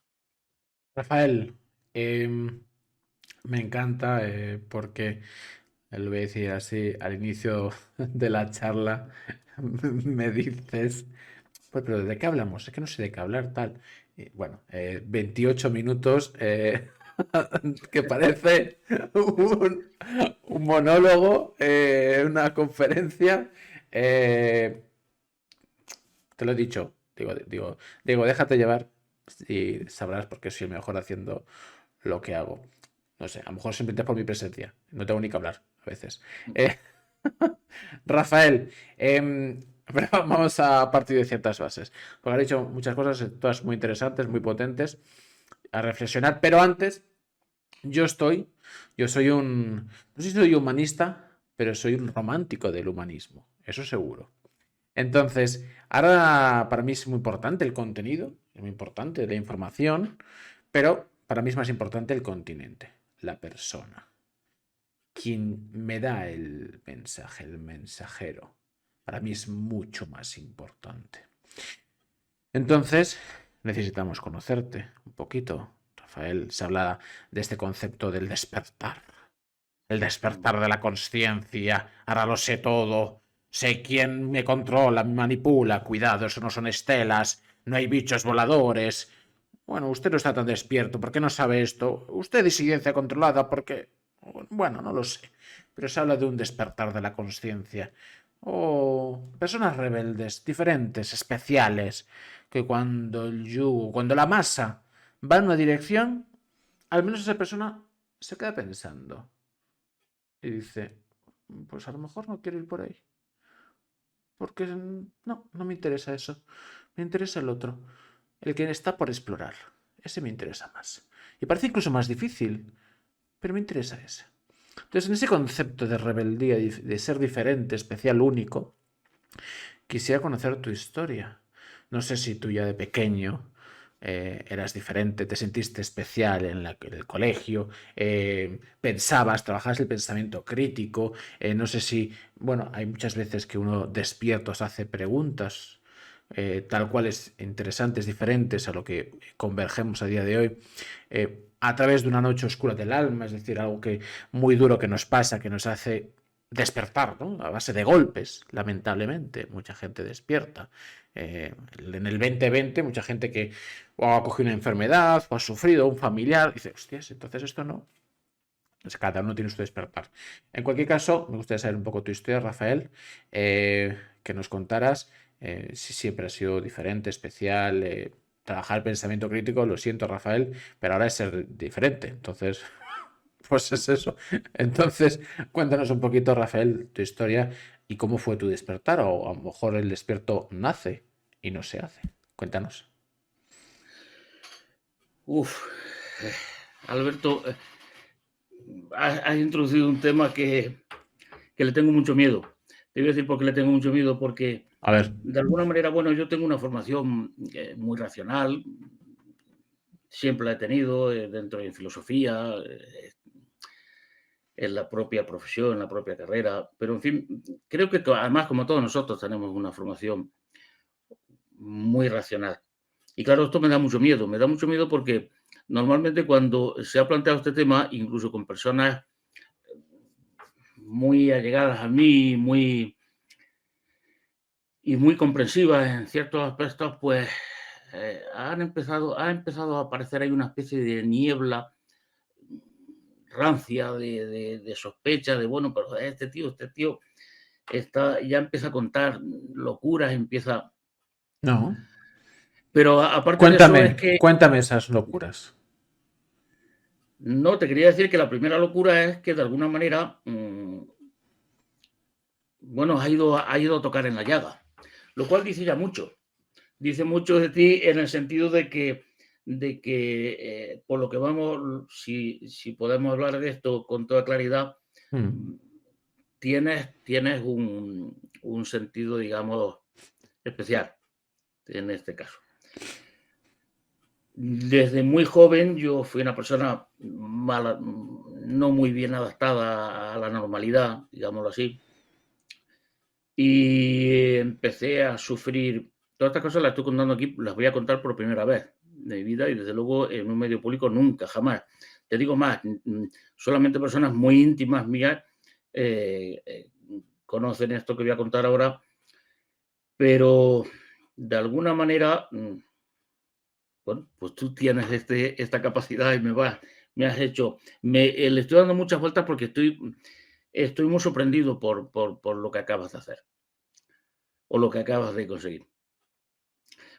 Rafael, me encanta porque, lo voy a decir así, al inicio de la charla me dices, pues, pero ¿de qué hablamos? Es que no sé de qué hablar, tal. Y, bueno, 28 minutos que parece un monólogo, una conferencia. Te lo he dicho, digo, déjate llevar y sabrás por qué soy el mejor haciendo lo que hago. No sé, a lo mejor simplemente es por mi presencia. No tengo ni que hablar a veces. Rafael, pero vamos a partir de ciertas bases. Porque has dicho muchas cosas, todas muy interesantes, muy potentes, a reflexionar. Pero antes, yo soy no sé si soy humanista, pero soy un romántico del humanismo. Eso seguro. Entonces, ahora para mí es muy importante el contenido, es muy importante la información, pero para mí es más importante el continente, la persona. Quien me da el mensaje, el mensajero, para mí es mucho más importante. Entonces, necesitamos conocerte un poquito. Rafael, se habla de este concepto del despertar. El despertar de la conciencia. Ahora lo sé todo. Sé quién me controla, me manipula. Cuidado, eso no son estelas. No hay bichos voladores. Bueno, usted no está tan despierto. ¿Por qué no sabe esto? Usted disidencia controlada porque... Bueno, no lo sé. Pero se habla de un despertar de la conciencia. O personas rebeldes, diferentes, especiales, que cuando el yugo, cuando la masa va en una dirección, al menos esa persona se queda pensando y dice, pues a lo mejor no quiero ir por ahí. porque no me interesa eso. Me interesa el otro, el que está por explorar. Ese me interesa más. Y parece incluso más difícil, pero me interesa ese. Entonces, en ese concepto de rebeldía, de ser diferente, especial, único, quisiera conocer tu historia. No sé si tú ya de pequeño eras diferente, te sentiste especial en el colegio, pensabas, trabajabas el pensamiento crítico, no sé si, bueno, hay muchas veces que uno despierto se hace preguntas tal cuales interesantes, diferentes a lo que convergemos a día de hoy, a través de una noche oscura del alma, es decir, algo que muy duro que nos pasa, que nos hace despertar, ¿no? A base de golpes, lamentablemente. Mucha gente despierta. En el 2020, mucha gente que o ha cogido una enfermedad o ha sufrido un familiar, dice, hostias, entonces esto no. Pues cada uno tiene su despertar. En cualquier caso, me gustaría saber un poco tu historia, Rafael, que nos contaras si siempre ha sido diferente, especial, trabajar el pensamiento crítico, lo siento, Rafael, pero ahora es ser diferente. Entonces, pues es eso. Entonces, cuéntanos un poquito, Rafael, tu historia y cómo fue tu despertar, o a lo mejor el despierto nace y no se hace. Cuéntanos. Uf, Alberto, has introducido un tema que le tengo mucho miedo. Te voy a decir por qué le tengo mucho miedo, porque A ver. de alguna manera, bueno, yo tengo una formación muy racional, siempre la he tenido dentro de filosofía, en la propia profesión, en la propia carrera, pero en fin, creo que además, como todos nosotros, tenemos una formación muy racional. Y claro, esto me da mucho miedo porque normalmente cuando se ha planteado este tema, incluso con personas muy allegadas a mí, muy comprensivas en ciertos aspectos, pues ha empezado a aparecer ahí una especie de niebla rancia de sospecha de, bueno, pero este tío ya empieza a contar locuras, empieza... No. Pero aparte de eso es Cuéntame, que, cuéntame esas locuras. no, te quería decir que la primera locura es que de alguna manera, bueno, ha ido a tocar en la llaga, lo cual dice ya mucho. Dice mucho de ti en el sentido de que por lo que vamos, si podemos hablar de esto con toda claridad, Mm. tienes un sentido, digamos, especial en este caso. Desde muy joven yo fui una persona mala, no muy bien adaptada a la normalidad, digámoslo así, y empecé a sufrir. Todas estas cosas las estoy contando aquí, las voy a contar por primera vez de mi vida y desde luego en un medio público nunca, jamás. Te digo más, solamente personas muy íntimas mías eh, eh, conocen esto que voy a contar ahora, pero de alguna manera, bueno, pues tú tienes esta capacidad y me has hecho, le estoy dando muchas vueltas porque estoy muy sorprendido por lo que acabas de hacer o lo que acabas de conseguir.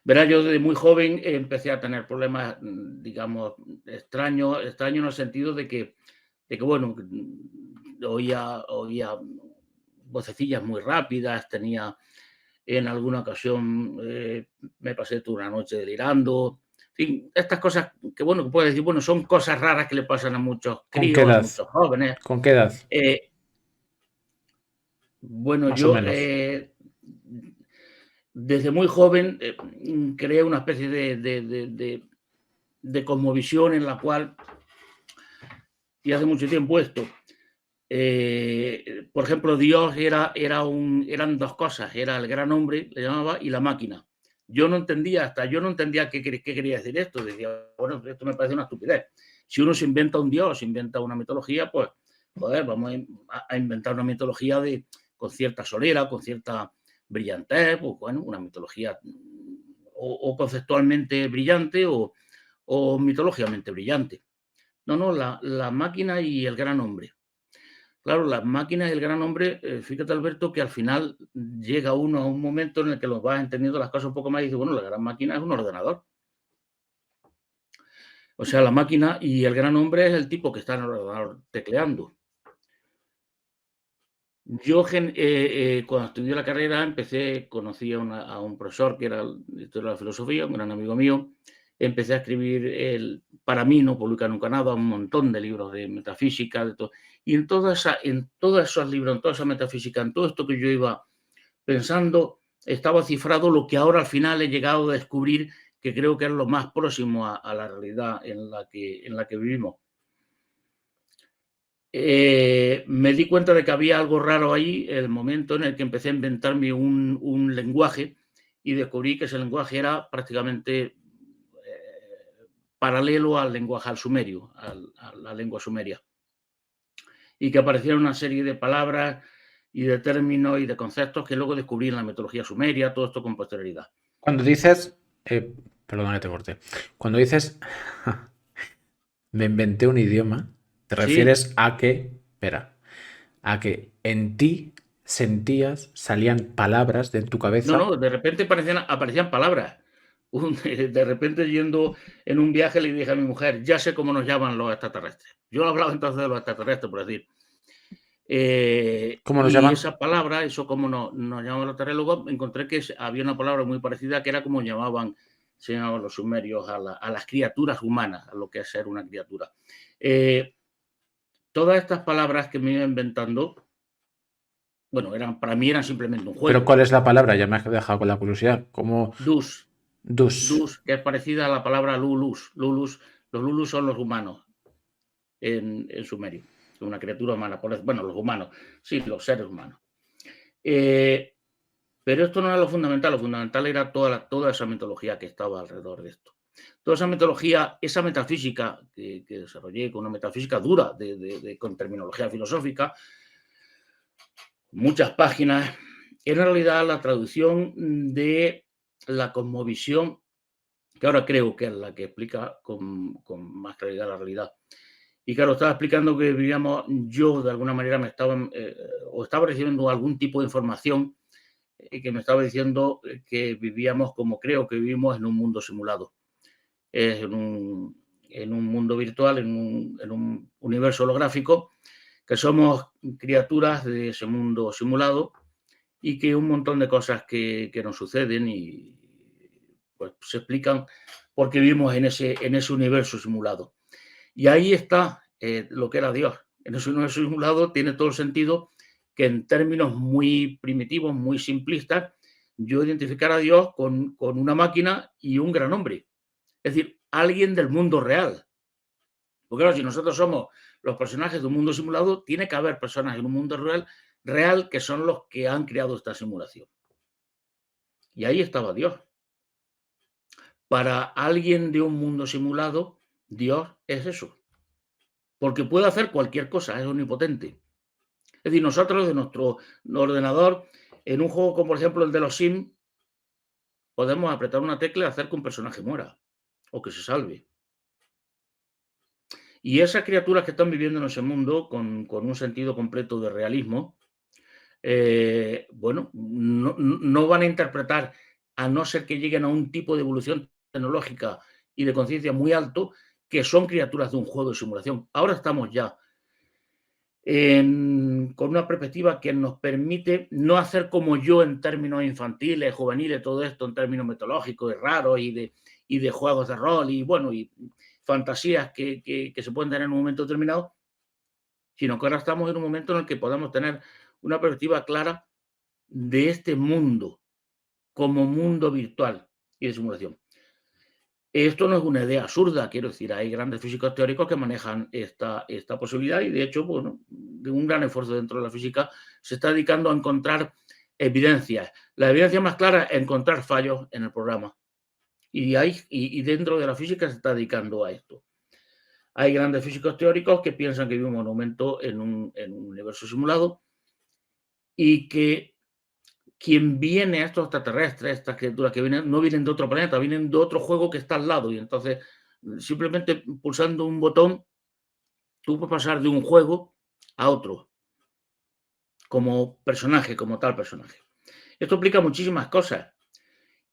Verás, yo desde muy joven empecé a tener problemas, digamos, extraños en el sentido de que bueno, oía vocecillas muy rápidas, tenía en alguna ocasión, me pasé toda una noche delirando. En fin, estas cosas que, bueno, que puedes decir, bueno, son cosas raras que le pasan a muchos ¿Con qué críos, a edad? muchos jóvenes. ¿Con qué edad? Eh, bueno, Más o yo menos. desde muy joven creé una especie de cosmovisión en la cual, y hace mucho tiempo esto, por ejemplo, Dios eran dos cosas, era el gran hombre, le llamaba, y la máquina. Yo no entendía qué quería decir esto. Decía, bueno, esto me parece una estupidez. Si uno se inventa un Dios, se inventa una mitología, pues, joder, vamos a inventar una mitología con cierta solera, con cierta brillantez, pues bueno, una mitología o conceptualmente brillante o mitológicamente brillante. No, no, la máquina y el gran hombre. Claro, las máquinas y el gran hombre, fíjate, Alberto, que al final llega uno a un momento en el que los vas entendiendo las cosas un poco más y dice, bueno, la gran máquina es un ordenador. O sea, la máquina y el gran hombre es el tipo que está en el ordenador tecleando. Yo, cuando estudié la carrera, conocí a un profesor que era el director de la filosofía, un gran amigo mío. Empecé a escribir, para mí, no publica nunca nada, un montón de libros de metafísica, de todo. Y en todos esos libros, en toda esa metafísica, en todo esto que yo iba pensando, estaba cifrado lo que ahora al final he llegado a descubrir, que creo que es lo más próximo a la realidad en la que vivimos. Me di cuenta de que había algo raro ahí el momento en el que empecé a inventarme un lenguaje y descubrí que ese lenguaje era prácticamente paralelo al lenguaje, al sumerio, a la lengua sumeria. Y que aparecieron una serie de palabras y de términos y de conceptos que luego descubrí en la mitología sumeria, todo esto con posterioridad. Cuando dices, perdona que te corte, cuando dices me inventé un idioma, te Sí, refieres a que, espera, a que en ti sentías, salían palabras de tu cabeza. no, de repente aparecían palabras. De repente yendo en un viaje le dije a mi mujer, ya sé cómo nos llaman los extraterrestres. Yo hablaba entonces de los extraterrestres, por decir. ¿Cómo nos Y llaman? esa palabra, eso como nos llamaban los terrélogos, encontré que había una palabra muy parecida que era como se llamaban los sumerios a las criaturas humanas, a lo que es ser una criatura. Todas estas palabras que me iba inventando, bueno, para mí eran simplemente un Pero juego. ¿cuál es la palabra? Ya me has dejado con la curiosidad. ¿Cómo? Dus, Dus. que es parecida a la palabra lulus. Los lulus son los humanos en sumerio, una criatura humana. Bueno, los humanos, sí, los seres humanos. Pero esto no era lo fundamental era toda esa mitología que estaba alrededor de esto. Toda esa mitología, esa metafísica que desarrollé, con una metafísica dura, con terminología filosófica, muchas páginas, era en realidad la traducción de la cosmovisión, que ahora creo que es la que explica con más claridad la realidad. Y claro, estaba explicando que vivíamos, yo de alguna manera estaba recibiendo algún tipo de información que me estaba diciendo que vivíamos como creo que vivimos en un mundo simulado, en un mundo virtual, en un universo holográfico, que somos criaturas de ese mundo simulado y que un montón de cosas que nos suceden y pues se explican porque vivimos en ese universo simulado. Y ahí está lo que era Dios. En ese universo simulado tiene todo el sentido que en términos muy primitivos, muy simplistas, yo identificar a Dios con una máquina y un gran hombre. Es decir, alguien del mundo real. Porque claro, si nosotros somos los personajes de un mundo simulado, tiene que haber personas en un mundo real que son los que han creado esta simulación. Y ahí estaba Dios. Para alguien de un mundo simulado, Dios es eso. Porque puede hacer cualquier cosa, es omnipotente. Es decir, nosotros de nuestro ordenador, en un juego como por ejemplo el de los Sims, podemos apretar una tecla y hacer que un personaje muera o que se salve. Y esas criaturas que están viviendo en ese mundo con un sentido completo de realismo, bueno, no van a interpretar, a no ser que lleguen a un tipo de evolución tecnológica y de conciencia muy alto, que son criaturas de un juego de simulación. Ahora estamos ya con una perspectiva que nos permite no hacer como yo en términos infantiles, juveniles, todo esto en términos mitológicos y raros y de juegos de rol y bueno, y fantasías que se pueden tener en un momento determinado, sino que ahora estamos en un momento en el que podemos tener una perspectiva clara de este mundo como mundo virtual y de simulación. Esto no es una idea absurda, quiero decir, hay grandes físicos teóricos que manejan esta posibilidad y de hecho, bueno, de un gran esfuerzo dentro de la física se está dedicando a encontrar evidencias. La evidencia más clara es encontrar fallos en el programa y dentro de la física se está dedicando a esto. Hay grandes físicos teóricos que piensan que vivimos en un momento en un universo simulado y que quien viene a estos extraterrestres, estas criaturas que vienen, no vienen de otro planeta, vienen de otro juego que está al lado. Y entonces, simplemente pulsando un botón, tú puedes pasar de un juego a otro, como personaje, como tal personaje. Esto explica muchísimas cosas.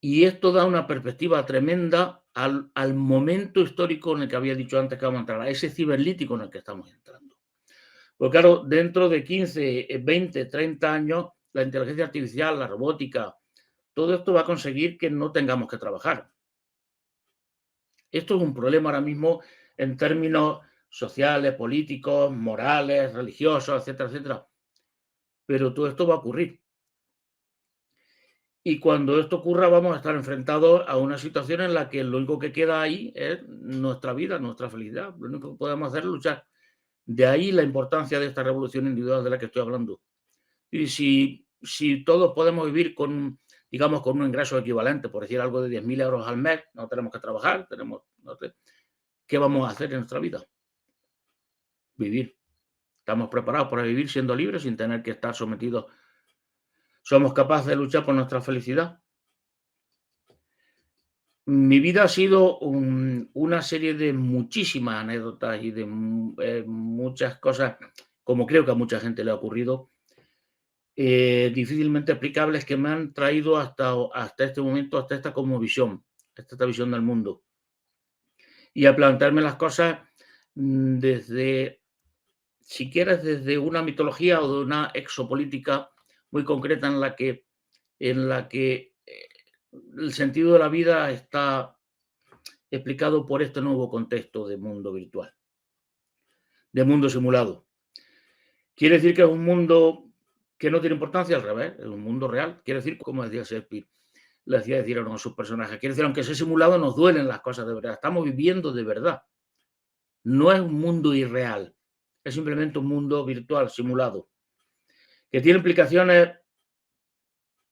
Y esto da una perspectiva tremenda al momento histórico en el que había dicho antes que vamos a entrar, a ese ciberlítico en el que estamos entrando. Pues claro, dentro de 15, 20, 30 años, la inteligencia artificial, la robótica, todo esto va a conseguir que no tengamos que trabajar. Esto es un problema ahora mismo en términos sociales, políticos, morales, religiosos, etcétera, etcétera. Pero todo esto va a ocurrir. Y cuando esto ocurra vamos a estar enfrentados a una situación en la que lo único que queda ahí es nuestra vida, nuestra felicidad. Lo único que podemos hacer es luchar. De ahí la importancia de esta revolución individual de la que estoy hablando. Y si todos podemos vivir con, digamos, con un ingreso equivalente, por decir algo de 10.000 euros al mes, no tenemos que trabajar, ¿qué vamos a hacer en nuestra vida? Vivir. Estamos preparados para vivir siendo libres sin tener que estar sometidos. ¿Somos capaces de luchar por nuestra felicidad? Mi vida ha sido una serie de muchísimas anécdotas y de muchas cosas, como creo que a mucha gente le ha ocurrido, difícilmente explicables que me han traído hasta este momento, hasta esta cosmovisión, hasta esta visión del mundo. Y a plantearme las cosas desde, si quieres, desde una mitología o de una exopolítica muy concreta en la que el sentido de la vida está explicado por este nuevo contexto de mundo virtual, de mundo simulado. ¿Quiere decir que es un mundo que no tiene importancia? Al revés, es un mundo real. Quiere decir, como decía Shakespeare, le hacía decir a uno de sus personajes, quiere decir, aunque sea simulado, nos duelen las cosas de verdad. Estamos viviendo de verdad. No es un mundo irreal, es simplemente un mundo virtual, simulado, que tiene implicaciones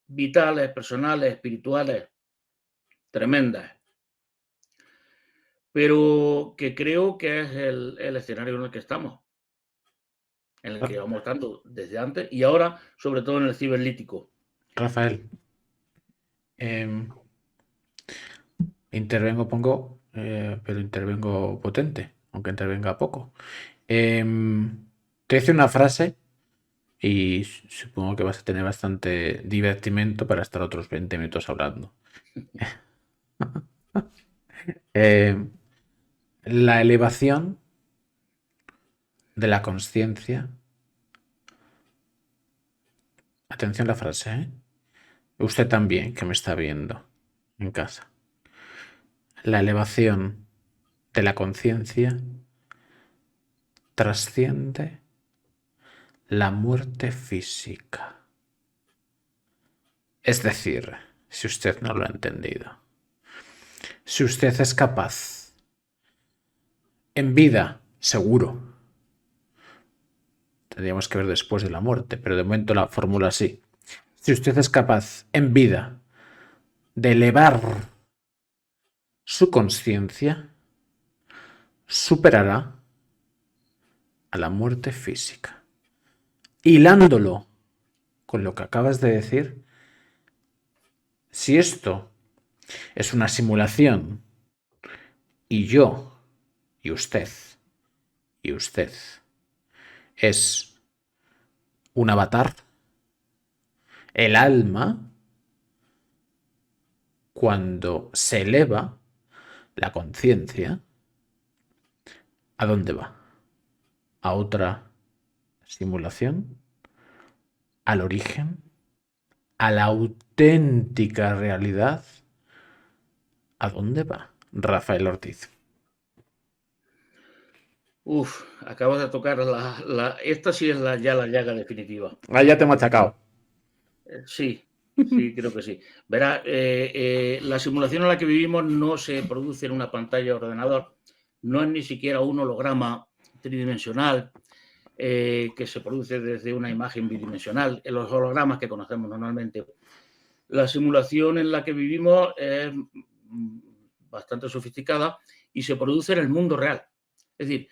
vitales, personales, espirituales, tremendas, pero que creo que es el escenario en el que estamos, en el que vamos estando desde antes y ahora, sobre todo en el ciberlítico. Rafael, intervengo, pero intervengo potente, aunque intervenga poco. Te hice una frase y supongo que vas a tener bastante divertimento para estar otros 20 minutos hablando. La elevación de la conciencia. Atención a la frase, ¿eh? Usted también, que me está viendo en casa. La elevación de la conciencia trasciende la muerte física. Es decir, si usted no lo ha entendido, si usted es capaz, en vida, seguro, tendríamos que ver después de la muerte, pero de momento la fórmula así. Si usted es capaz, en vida, de elevar su conciencia, superará a la muerte física. Hilándolo con lo que acabas de decir, si esto es una simulación y yo y usted es un avatar, el alma, cuando se eleva la conciencia, ¿a dónde va? ¿A otra simulación? ¿Al origen? ¿A la auténtica realidad? ¿A dónde va Rafael Ortiz? Acabas de tocar esta sí es ya la llaga definitiva. Ah, ya te he machacado. Sí, creo que sí. Verá, la simulación en la que vivimos no se produce en una pantalla de ordenador, no es ni siquiera un holograma tridimensional que se produce desde una imagen bidimensional, en los hologramas que conocemos normalmente. La simulación en la que vivimos es bastante sofisticada y se produce en el mundo real. Es decir,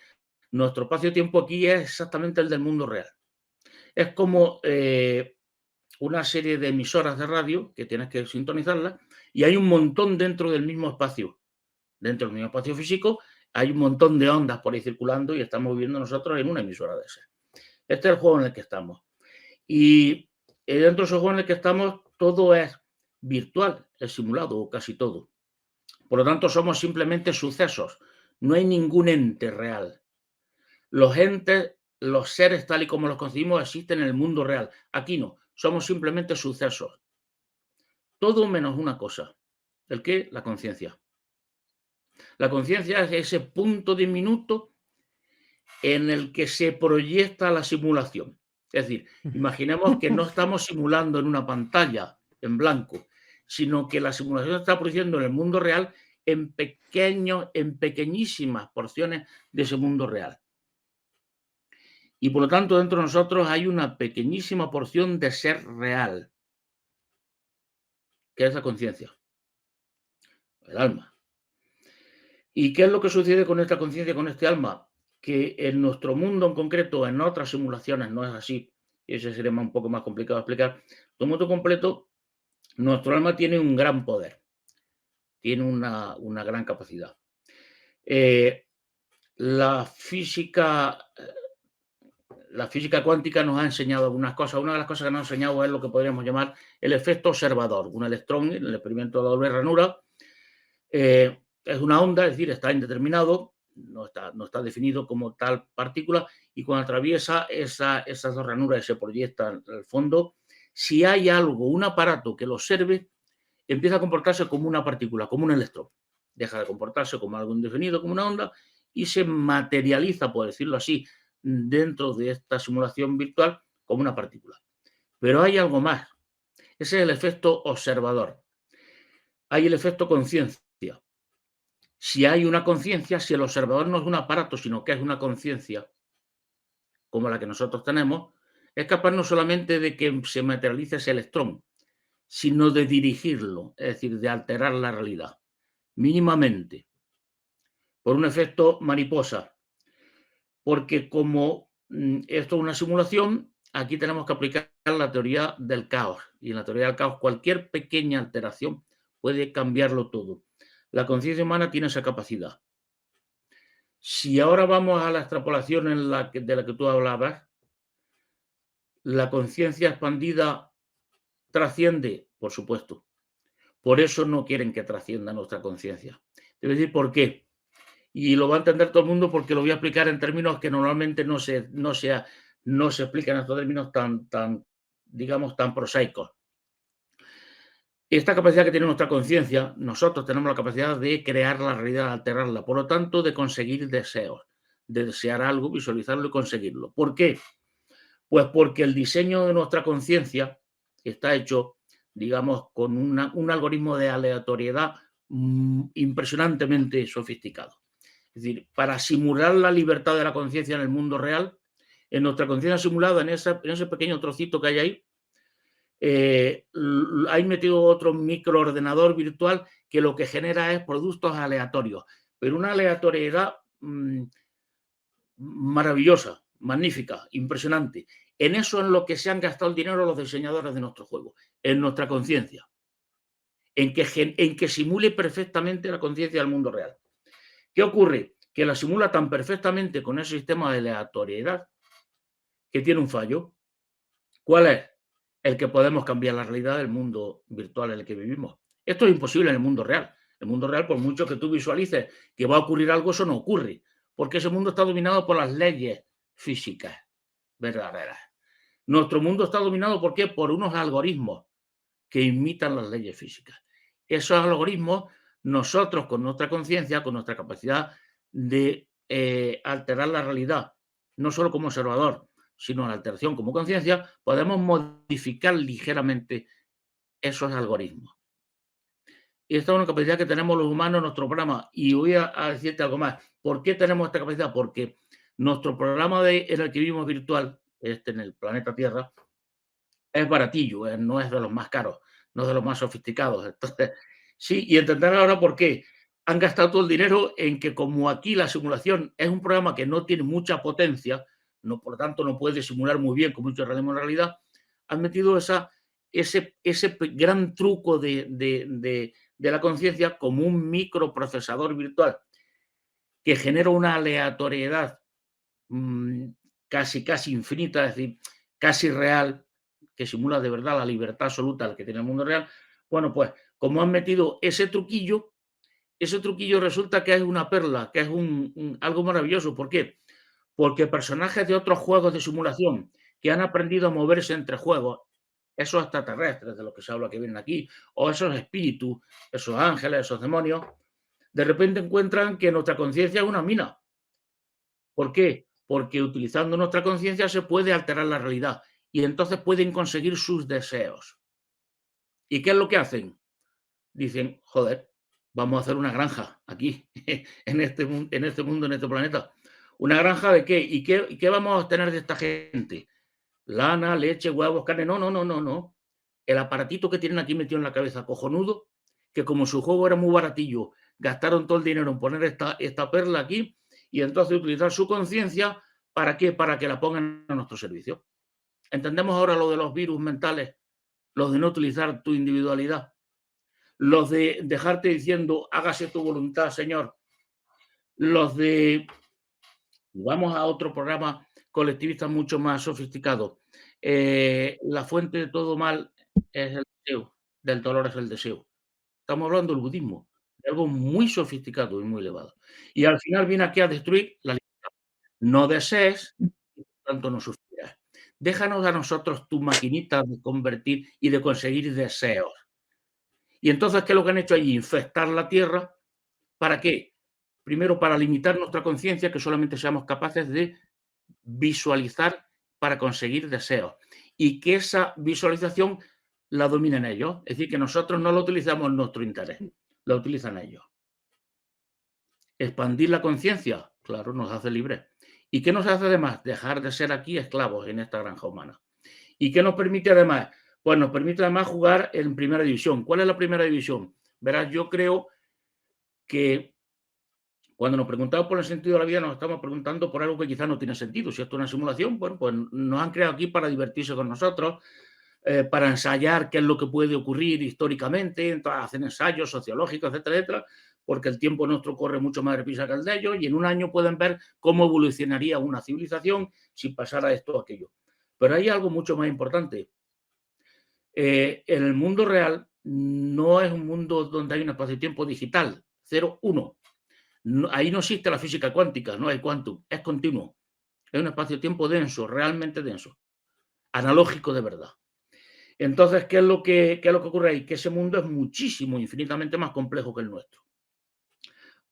nuestro espacio-tiempo aquí es exactamente el del mundo real. Es como una serie de emisoras de radio que tienes que sintonizarlas y hay un montón dentro del mismo espacio. Dentro del mismo espacio físico hay un montón de ondas por ahí circulando y estamos viviendo nosotros en una emisora de esas. Este es el juego en el que estamos. Y dentro de ese juego en el que estamos todo es virtual, es simulado o casi todo. Por lo tanto, somos simplemente sucesos. No hay ningún ente real. Los entes los seres tal y como los concebimos existen en el mundo real. Aquí no, somos simplemente sucesos. Todo menos una cosa. ¿El qué? La conciencia. La conciencia es ese punto diminuto en el que se proyecta la simulación. Es decir, imaginemos que no estamos simulando en una pantalla en blanco, sino que la simulación está produciendo en el mundo real en pequeñísimas porciones de ese mundo real. Y por lo tanto, dentro de nosotros hay una pequeñísima porción de ser real, que es la conciencia, el alma. ¿Y qué es lo que sucede con esta conciencia, con este alma? Que en nuestro mundo en concreto, en otras simulaciones, no es así, y ese sería un poco más complicado de explicar. En mundo completo, nuestro alma tiene un gran poder, tiene una gran capacidad. La física cuántica nos ha enseñado algunas cosas. Una de las cosas que nos ha enseñado es lo que podríamos llamar el efecto observador. Un electrón, en el experimento de la doble ranura, es una onda, es decir, está indeterminado, no está definido como tal partícula, y cuando atraviesa esas dos ranuras y se proyecta en el fondo, si hay algo, un aparato que lo observe, empieza a comportarse como una partícula, como un electrón. Deja de comportarse como algo indefinido, como una onda, y se materializa, por decirlo así, dentro de esta simulación virtual como una partícula. Pero hay algo más. Ese es el efecto observador. Hay el efecto conciencia. Si hay una conciencia, si el observador no es un aparato, sino que es una conciencia, como la que nosotros tenemos, es capaz no solamente de que se materialice ese electrón, sino de dirigirlo, es decir, de alterar la realidad, mínimamente, por un efecto mariposa. Porque como esto es una simulación, aquí tenemos que aplicar la teoría del caos. Y en la teoría del caos, cualquier pequeña alteración puede cambiarlo todo. La conciencia humana tiene esa capacidad. Si ahora vamos a la extrapolación de la que tú hablabas, la conciencia expandida trasciende, por supuesto. Por eso no quieren que trascienda nuestra conciencia. Debe decir por qué. Y lo va a entender todo el mundo porque lo voy a explicar en términos que normalmente no se explican en estos términos digamos, tan prosaicos. Esta capacidad que tiene nuestra conciencia, nosotros tenemos la capacidad de crear la realidad, de alterarla, por lo tanto, de conseguir deseos, de desear algo, visualizarlo y conseguirlo. ¿Por qué? Pues porque el diseño de nuestra conciencia está hecho, digamos, con un algoritmo de aleatoriedad impresionantemente sofisticado. Es decir, para simular la libertad de la conciencia en el mundo real, en nuestra conciencia simulada, en ese pequeño trocito que hay ahí, hay metido otro microordenador virtual que lo que genera es productos aleatorios, pero una aleatoriedad maravillosa, magnífica, impresionante. En eso es lo que se han gastado el dinero los diseñadores de nuestro juego, en nuestra conciencia, en que simule perfectamente la conciencia del mundo real. ¿Qué ocurre? Que la simula tan perfectamente con ese sistema de aleatoriedad que tiene un fallo. ¿Cuál es? El que podemos cambiar la realidad del mundo virtual en el que vivimos. Esto es imposible en el mundo real. El mundo real, por mucho que tú visualices que va a ocurrir algo, eso no ocurre, porque ese mundo está dominado por las leyes físicas verdaderas. Nuestro mundo está dominado, ¿por qué? Por unos algoritmos que imitan las leyes físicas. Esos algoritmos, nosotros con nuestra conciencia, con nuestra capacidad de alterar la realidad, no solo como observador, sino la alteración como conciencia, podemos modificar ligeramente esos algoritmos. Y esta es una capacidad que tenemos los humanos en nuestro programa. Y voy a decirte algo más. ¿Por qué tenemos esta capacidad? Porque nuestro programa en el que vivimos virtual, en el planeta Tierra, es baratillo, no es de los más caros, no es de los más sofisticados. Entonces, sí, y entender ahora por qué han gastado todo el dinero en que, como aquí la simulación es un programa que no tiene mucha potencia, por lo tanto no puede simular muy bien como mucho realismo en realidad, han metido ese gran truco de la conciencia como un microprocesador virtual que genera una aleatoriedad casi infinita, es decir, casi real, que simula de verdad la libertad absoluta al que tiene el mundo real. Bueno, pues como han metido ese truquillo resulta que es una perla, que es algo maravilloso. ¿Por qué? porque personajes de otros juegos de simulación que han aprendido a moverse entre juegos, esos extraterrestres de los que se habla que vienen aquí, o esos espíritus, esos ángeles, esos demonios, de repente encuentran que nuestra conciencia es una mina. ¿Por qué? Porque utilizando nuestra conciencia se puede alterar la realidad y entonces pueden conseguir sus deseos. ¿Y qué es lo que hacen? Dicen, joder, vamos a hacer una granja aquí, en este mundo, en este planeta. ¿Una granja de qué? ¿Y qué vamos a obtener de esta gente? Lana, leche, huevos, carne. No, no, no, no, no. El aparatito que tienen aquí metido en la cabeza, cojonudo, que como su juego era muy baratillo, gastaron todo el dinero en poner esta perla aquí y entonces utilizar su conciencia, ¿para qué? Para que la pongan a nuestro servicio. ¿Entendemos ahora lo de los virus mentales? Los de no utilizar tu individualidad. Los de dejarte diciendo, hágase tu voluntad, Señor. Los de, vamos a otro programa colectivista mucho más sofisticado. La fuente de todo mal es el deseo, del dolor es el deseo. Estamos hablando del budismo, de algo muy sofisticado y muy elevado. Y al final viene aquí a destruir la libertad. No desees, por tanto no sufrirás. Déjanos a nosotros tu maquinita de convertir y de conseguir deseos. Y entonces, ¿qué es lo que han hecho allí? Infectar la tierra. ¿Para qué? Primero, para limitar nuestra conciencia, que solamente seamos capaces de visualizar para conseguir deseos. Y que esa visualización la dominen ellos. Es decir, que nosotros no lo utilizamos en nuestro interés, la utilizan ellos. Expandir la conciencia, claro, nos hace libres. ¿Y qué nos hace además? Dejar de ser aquí esclavos en esta granja humana. ¿Y qué nos permite además? Pues nos permite además jugar en primera división. ¿Cuál es la primera división? Verás, yo creo que cuando nos preguntamos por el sentido de la vida, nos estamos preguntando por algo que quizás no tiene sentido. Si esto es una simulación, bueno, pues nos han creado aquí para divertirse con nosotros, para ensayar qué es lo que puede ocurrir históricamente, entonces hacen ensayos sociológicos, etcétera, etcétera, porque el tiempo nuestro corre mucho más deprisa que el de ellos y en un año pueden ver cómo evolucionaría una civilización si pasara esto o aquello. Pero hay algo mucho más importante. En el mundo real no es un mundo donde hay un espacio-tiempo digital, 0, 1. No, ahí no existe la física cuántica, no hay quantum, es continuo. Es un espacio-tiempo denso, realmente denso, analógico de verdad. Entonces, ¿qué es lo que ocurre ahí? Que ese mundo es muchísimo, infinitamente más complejo que el nuestro.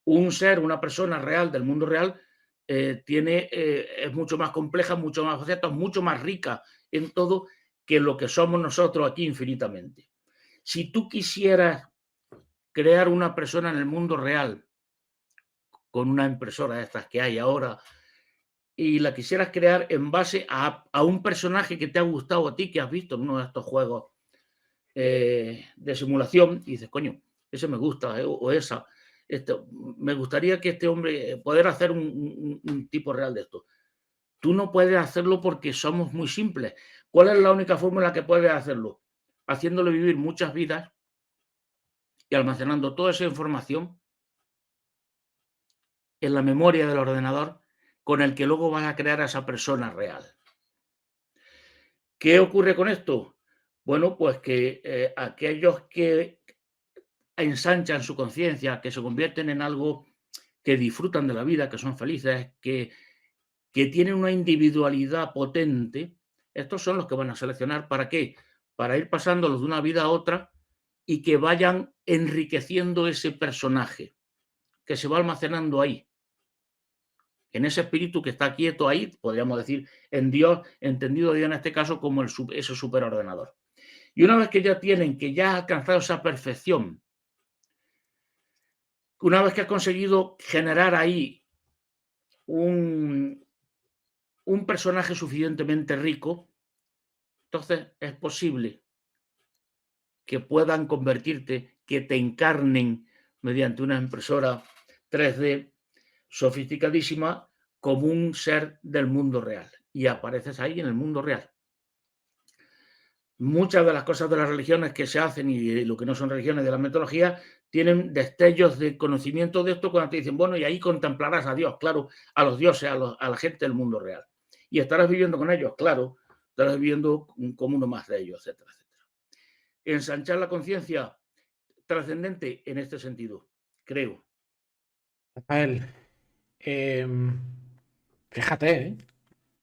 Un ser, una persona real del mundo real, es mucho más compleja, mucho más facetas, mucho más rica en todo que lo que somos nosotros aquí infinitamente. Si tú quisieras crear una persona en el mundo real con una impresora de estas que hay ahora y la quisieras crear en base a un personaje que te ha gustado a ti, que has visto en uno de estos juegos de simulación, y dices, coño, ese me gusta, o esa. Me gustaría que este hombre, poder hacer un tipo real de esto. Tú no puedes hacerlo porque somos muy simples. ¿Cuál es la única forma en la que puedes hacerlo? Haciéndole vivir muchas vidas y almacenando toda esa información en la memoria del ordenador con el que luego vas a crear a esa persona real. ¿Qué ocurre con esto? Bueno, pues que aquellos que ensanchan su conciencia, que se convierten en algo, que disfrutan de la vida, que son felices, que tienen una individualidad potente, estos son los que van a seleccionar. ¿Para qué? Para ir pasándolos de una vida a otra y que vayan enriqueciendo ese personaje, que se va almacenando ahí, en ese espíritu que está quieto ahí, podríamos decir, en Dios, entendido ya en este caso como ese superordenador. Y una vez que ya tienen, que ya ha alcanzado esa perfección, una vez que has conseguido generar ahí un, un personaje suficientemente rico, entonces es posible que puedan convertirte, que te encarnen mediante una impresora 3D sofisticadísima como un ser del mundo real. Y apareces ahí en el mundo real. Muchas de las cosas de las religiones que se hacen y lo que no son religiones de la mitología tienen destellos de conocimiento de esto cuando te dicen, bueno, y ahí contemplarás a Dios, claro, a los dioses, a la gente del mundo real. Y estarás viviendo con ellos, claro, estarás viviendo como uno más de ellos, etcétera, etcétera. Ensanchar la conciencia trascendente en este sentido, creo. Rafael, em, Fíjate, ¿eh?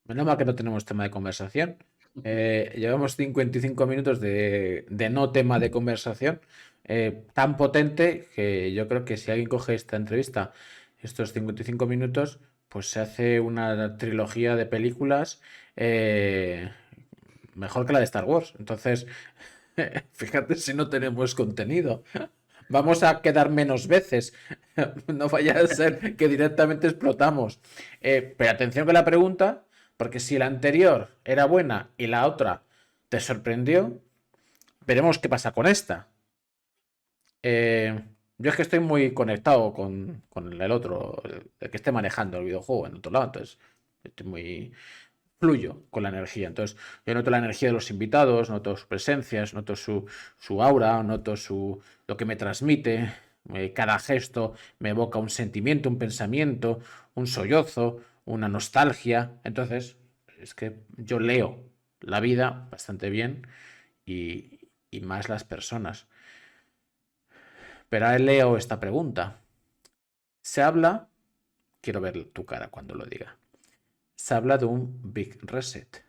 Menos mal que no tenemos tema de conversación. Llevamos 55 minutos de no tema de conversación, tan potente que yo creo que si alguien coge esta entrevista, estos 55 minutos, pues se hace una trilogía de películas eh, mejor que la de Star Wars. Entonces, fíjate si no tenemos contenido. Vamos a quedar menos veces. No vaya a ser que directamente explotamos. Pero atención con la pregunta, porque si la anterior era buena y la otra te sorprendió, veremos qué pasa con esta. Yo es que estoy muy conectado con el otro, el que esté manejando el videojuego en otro lado, entonces estoy muy fluyo con la energía. Entonces, yo noto la energía de los invitados, noto sus presencias, noto su aura, noto lo que me transmite. Cada gesto me evoca un sentimiento, un pensamiento, un sollozo, una nostalgia. Entonces, es que yo leo la vida bastante bien y más las personas. Pero ahora leo esta pregunta. Se habla, quiero ver tu cara cuando lo diga, se habla de un Big Reset,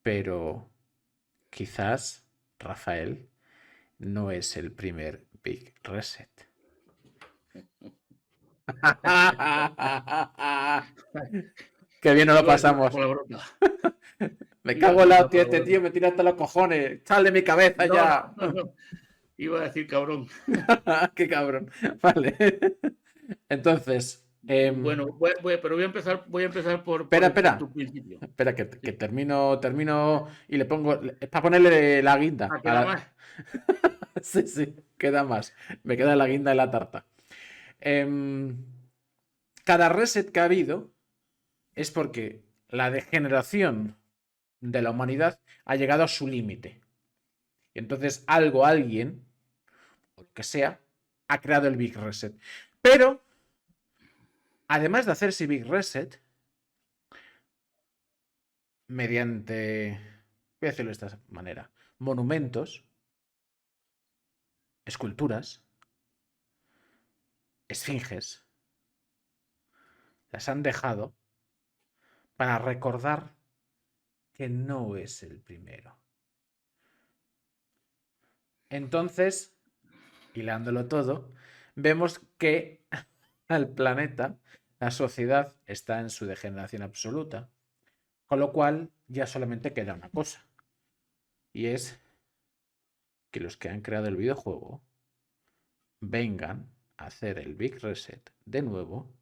pero quizás, Rafael, no es el primer Big Reset. Qué bien nos lo Iba a decir una pasamos. palabrota. Me Iba a cago en decir la una hostia, este palabrota. tío me tira hasta los cojones. Sal de mi cabeza No, no, ya. no, no. Iba a decir cabrón. Qué cabrón. Vale. Entonces, Bueno, pero voy a empezar espera, por espera. tu principio. Espera, que Sí. termino y le pongo. Es para ponerle la guinda. Ah, queda más. Sí, sí, queda más. Me queda la guinda de la tarta. Em, Cada reset que ha habido es porque la degeneración de la humanidad ha llegado a su límite. Y entonces algo, alguien, o lo que sea, ha creado el Big Reset. Pero, además de hacer ese Big Reset, mediante, voy a decirlo de esta manera, monumentos, esculturas, esfinges, las han dejado para recordar que no es el primero. Entonces, hilándolo todo, vemos que el planeta, la sociedad, está en su degeneración absoluta. Con lo cual, ya solamente queda una cosa. Y es que los que han creado el videojuego vengan a hacer el Big Reset de nuevo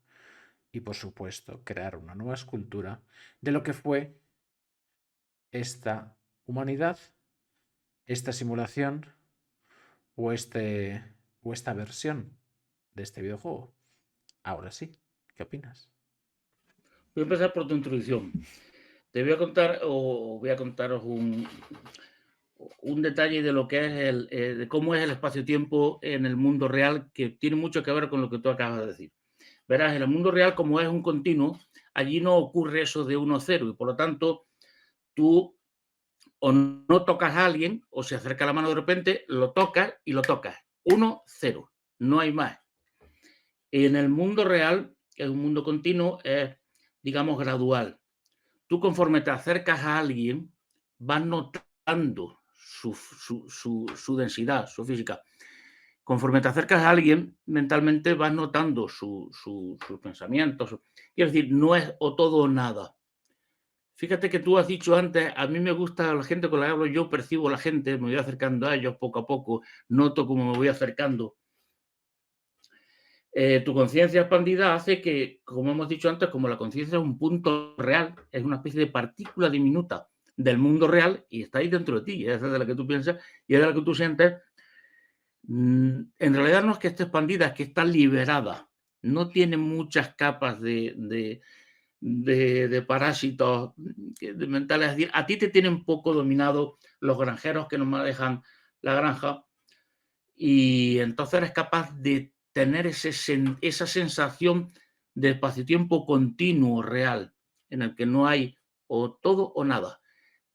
y, por supuesto, crear una nueva escultura de lo que fue esta humanidad, esta simulación o, o esta versión de este videojuego. Ahora sí, ¿qué opinas? Voy a empezar por tu introducción. Te voy a contar, o voy a contaros un detalle de lo que es de cómo es el espacio-tiempo en el mundo real, que tiene mucho que ver con lo que tú acabas de decir. Verás, en el mundo real, como es un continuo, allí no ocurre eso de 1-0 y por lo tanto tú o no tocas a alguien o se acerca la mano de repente, lo tocas y lo tocas. 1-0, no hay más. En el mundo real, en un mundo continuo, es, digamos, gradual. Tú conforme te acercas a alguien, vas notando su densidad, su física. Conforme te acercas a alguien, mentalmente vas notando sus pensamientos. Quiero decir, no es o todo o nada. Fíjate que tú has dicho antes, a mí me gusta la gente con la que hablo, yo percibo a la gente, me voy acercando a ellos poco a poco, noto cómo me voy acercando. Tu conciencia expandida hace que, como hemos dicho antes, como la conciencia es un punto real, es una especie de partícula diminuta del mundo real y está ahí dentro de ti, es de la que tú piensas y es de la que tú sientes. En realidad no es que esté expandida, es que está liberada. No tiene muchas capas de parásitos mentales. Es decir, a ti te tienen poco dominado los granjeros que nos manejan la granja y entonces eres capaz de tener esa sensación de espacio-tiempo continuo, real, en el que no hay o todo o nada.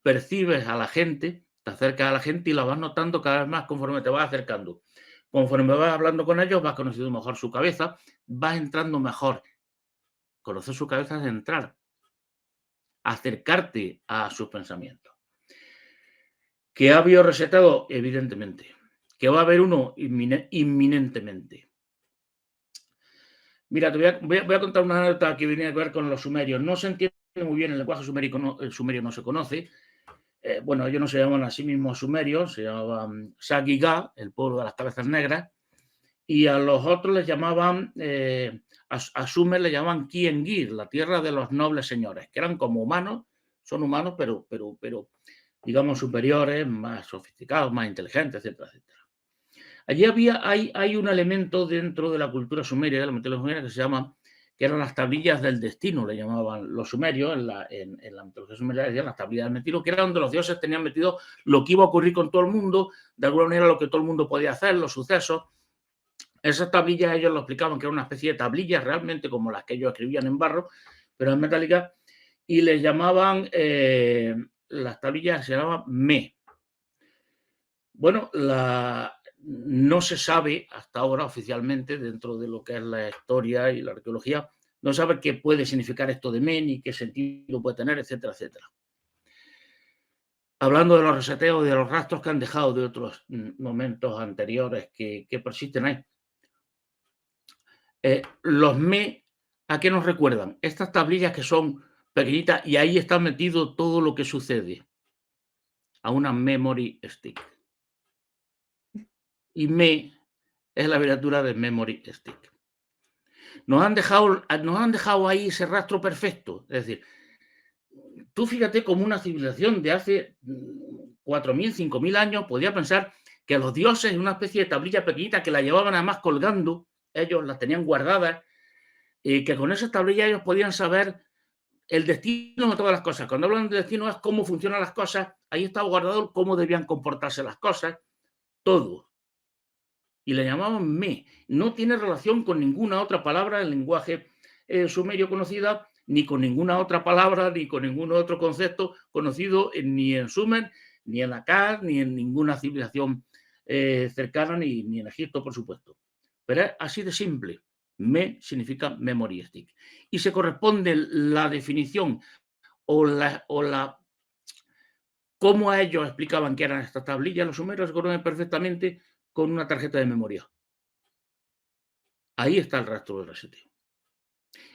Percibes a la gente, te acercas a la gente y la vas notando cada vez más conforme te vas acercando. Conforme vas hablando con ellos, vas conociendo mejor su cabeza, vas entrando mejor Conocer su cabeza es entrar, acercarte a sus pensamientos. ¿Que ha habido resetado? Evidentemente. ¿Que va a haber uno? Inminentemente. Mira, voy a contar una anécdota que viene a ver con los sumerios. No se entiende muy bien el lenguaje sumerio, el sumerio no se conoce. Bueno, ellos no se llaman a sí mismos sumerios, se llamaban Sagigá, el pueblo de las cabezas negras, y a los otros les llamaban, a Sumer le llamaban Kiengir, la tierra de los nobles señores, que eran como humanos, son humanos, pero digamos superiores, más sofisticados, más inteligentes, etcétera, etcétera. Allí hay un elemento dentro de la cultura sumeria, de la mitología sumeria, que se llama, que eran las tablillas del destino, le llamaban los sumerios, en la mitología sumeria decían las tablillas del destino, que era donde los dioses tenían metido lo que iba a ocurrir con todo el mundo, de alguna manera lo que todo el mundo podía hacer, los sucesos. Esas tablillas ellos lo explicaban, que era una especie de tablillas realmente como las que ellos escribían en barro, pero en metálica, y les llamaban, las tablillas se llamaban Me. Bueno, no se sabe hasta ahora oficialmente, dentro de lo que es la historia y la arqueología, no se sabe qué puede significar esto de Men y qué sentido puede tener, etcétera, etcétera. Hablando de los reseteos y de los rastros que han dejado de otros momentos anteriores que persisten ahí. Los Me, ¿a qué nos recuerdan? Estas tablillas que son pequeñitas y ahí está metido todo lo que sucede. A una memory stick. Y Me es la abreviatura de memory stick. Nos han dejado ahí ese rastro perfecto. Es decir, tú fíjate como una civilización de hace 4.000, 5.000 años podía pensar que los dioses en una especie de tablilla pequeñita que la llevaban además colgando, ellos las tenían guardadas, y que con esas tablillas ellos podían saber el destino de todas las cosas. Cuando hablan de destino es cómo funcionan las cosas, ahí estaba guardado cómo debían comportarse las cosas, todo. Y le llamaban Me. No tiene relación con ninguna otra palabra del lenguaje sumerio conocida, ni con ninguna otra palabra, ni con ningún otro concepto conocido ni en Sumer, ni en Akkad, ni en ninguna civilización cercana, ni en Egipto, por supuesto. Pero es así de simple. Me significa memory stick. Y se corresponde la definición o cómo a ellos explicaban que eran estas tablillas, los sumerios se corresponden perfectamente con una tarjeta de memoria. Ahí está el rastro del reseteo.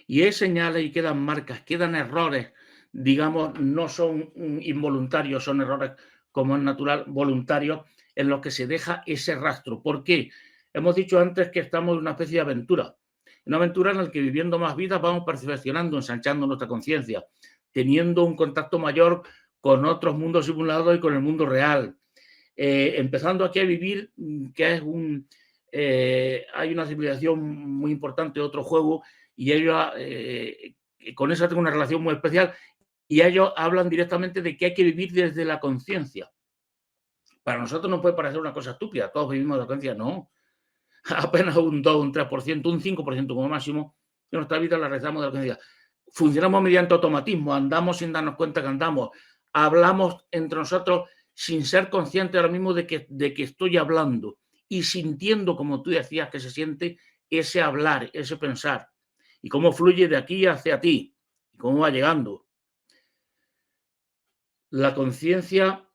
Y hay señales y quedan marcas, quedan errores, digamos, no son involuntarios, son errores como es natural, voluntarios, en los que se deja ese rastro. ¿Por qué? Hemos dicho antes que estamos en una especie de aventura. Una aventura en la que viviendo más vidas vamos perfeccionando, ensanchando nuestra conciencia, teniendo un contacto mayor con otros mundos simulados y con el mundo real. Empezando aquí a vivir, que es hay una civilización muy importante, otro juego, y ellos, con esa tengo una relación muy especial, y ellos hablan directamente de que hay que vivir desde la conciencia. Para nosotros no puede parecer una cosa estúpida, todos vivimos de la conciencia, no. Apenas un 2, un 3%, un 5% como máximo de nuestra vida la realizamos de la conciencia. Funcionamos mediante automatismo, andamos sin darnos cuenta que andamos, hablamos entre nosotros sin ser consciente ahora mismo de que estoy hablando y sintiendo, como tú decías, que se siente ese hablar, ese pensar y cómo fluye de aquí hacia ti y cómo va llegando. La conciencia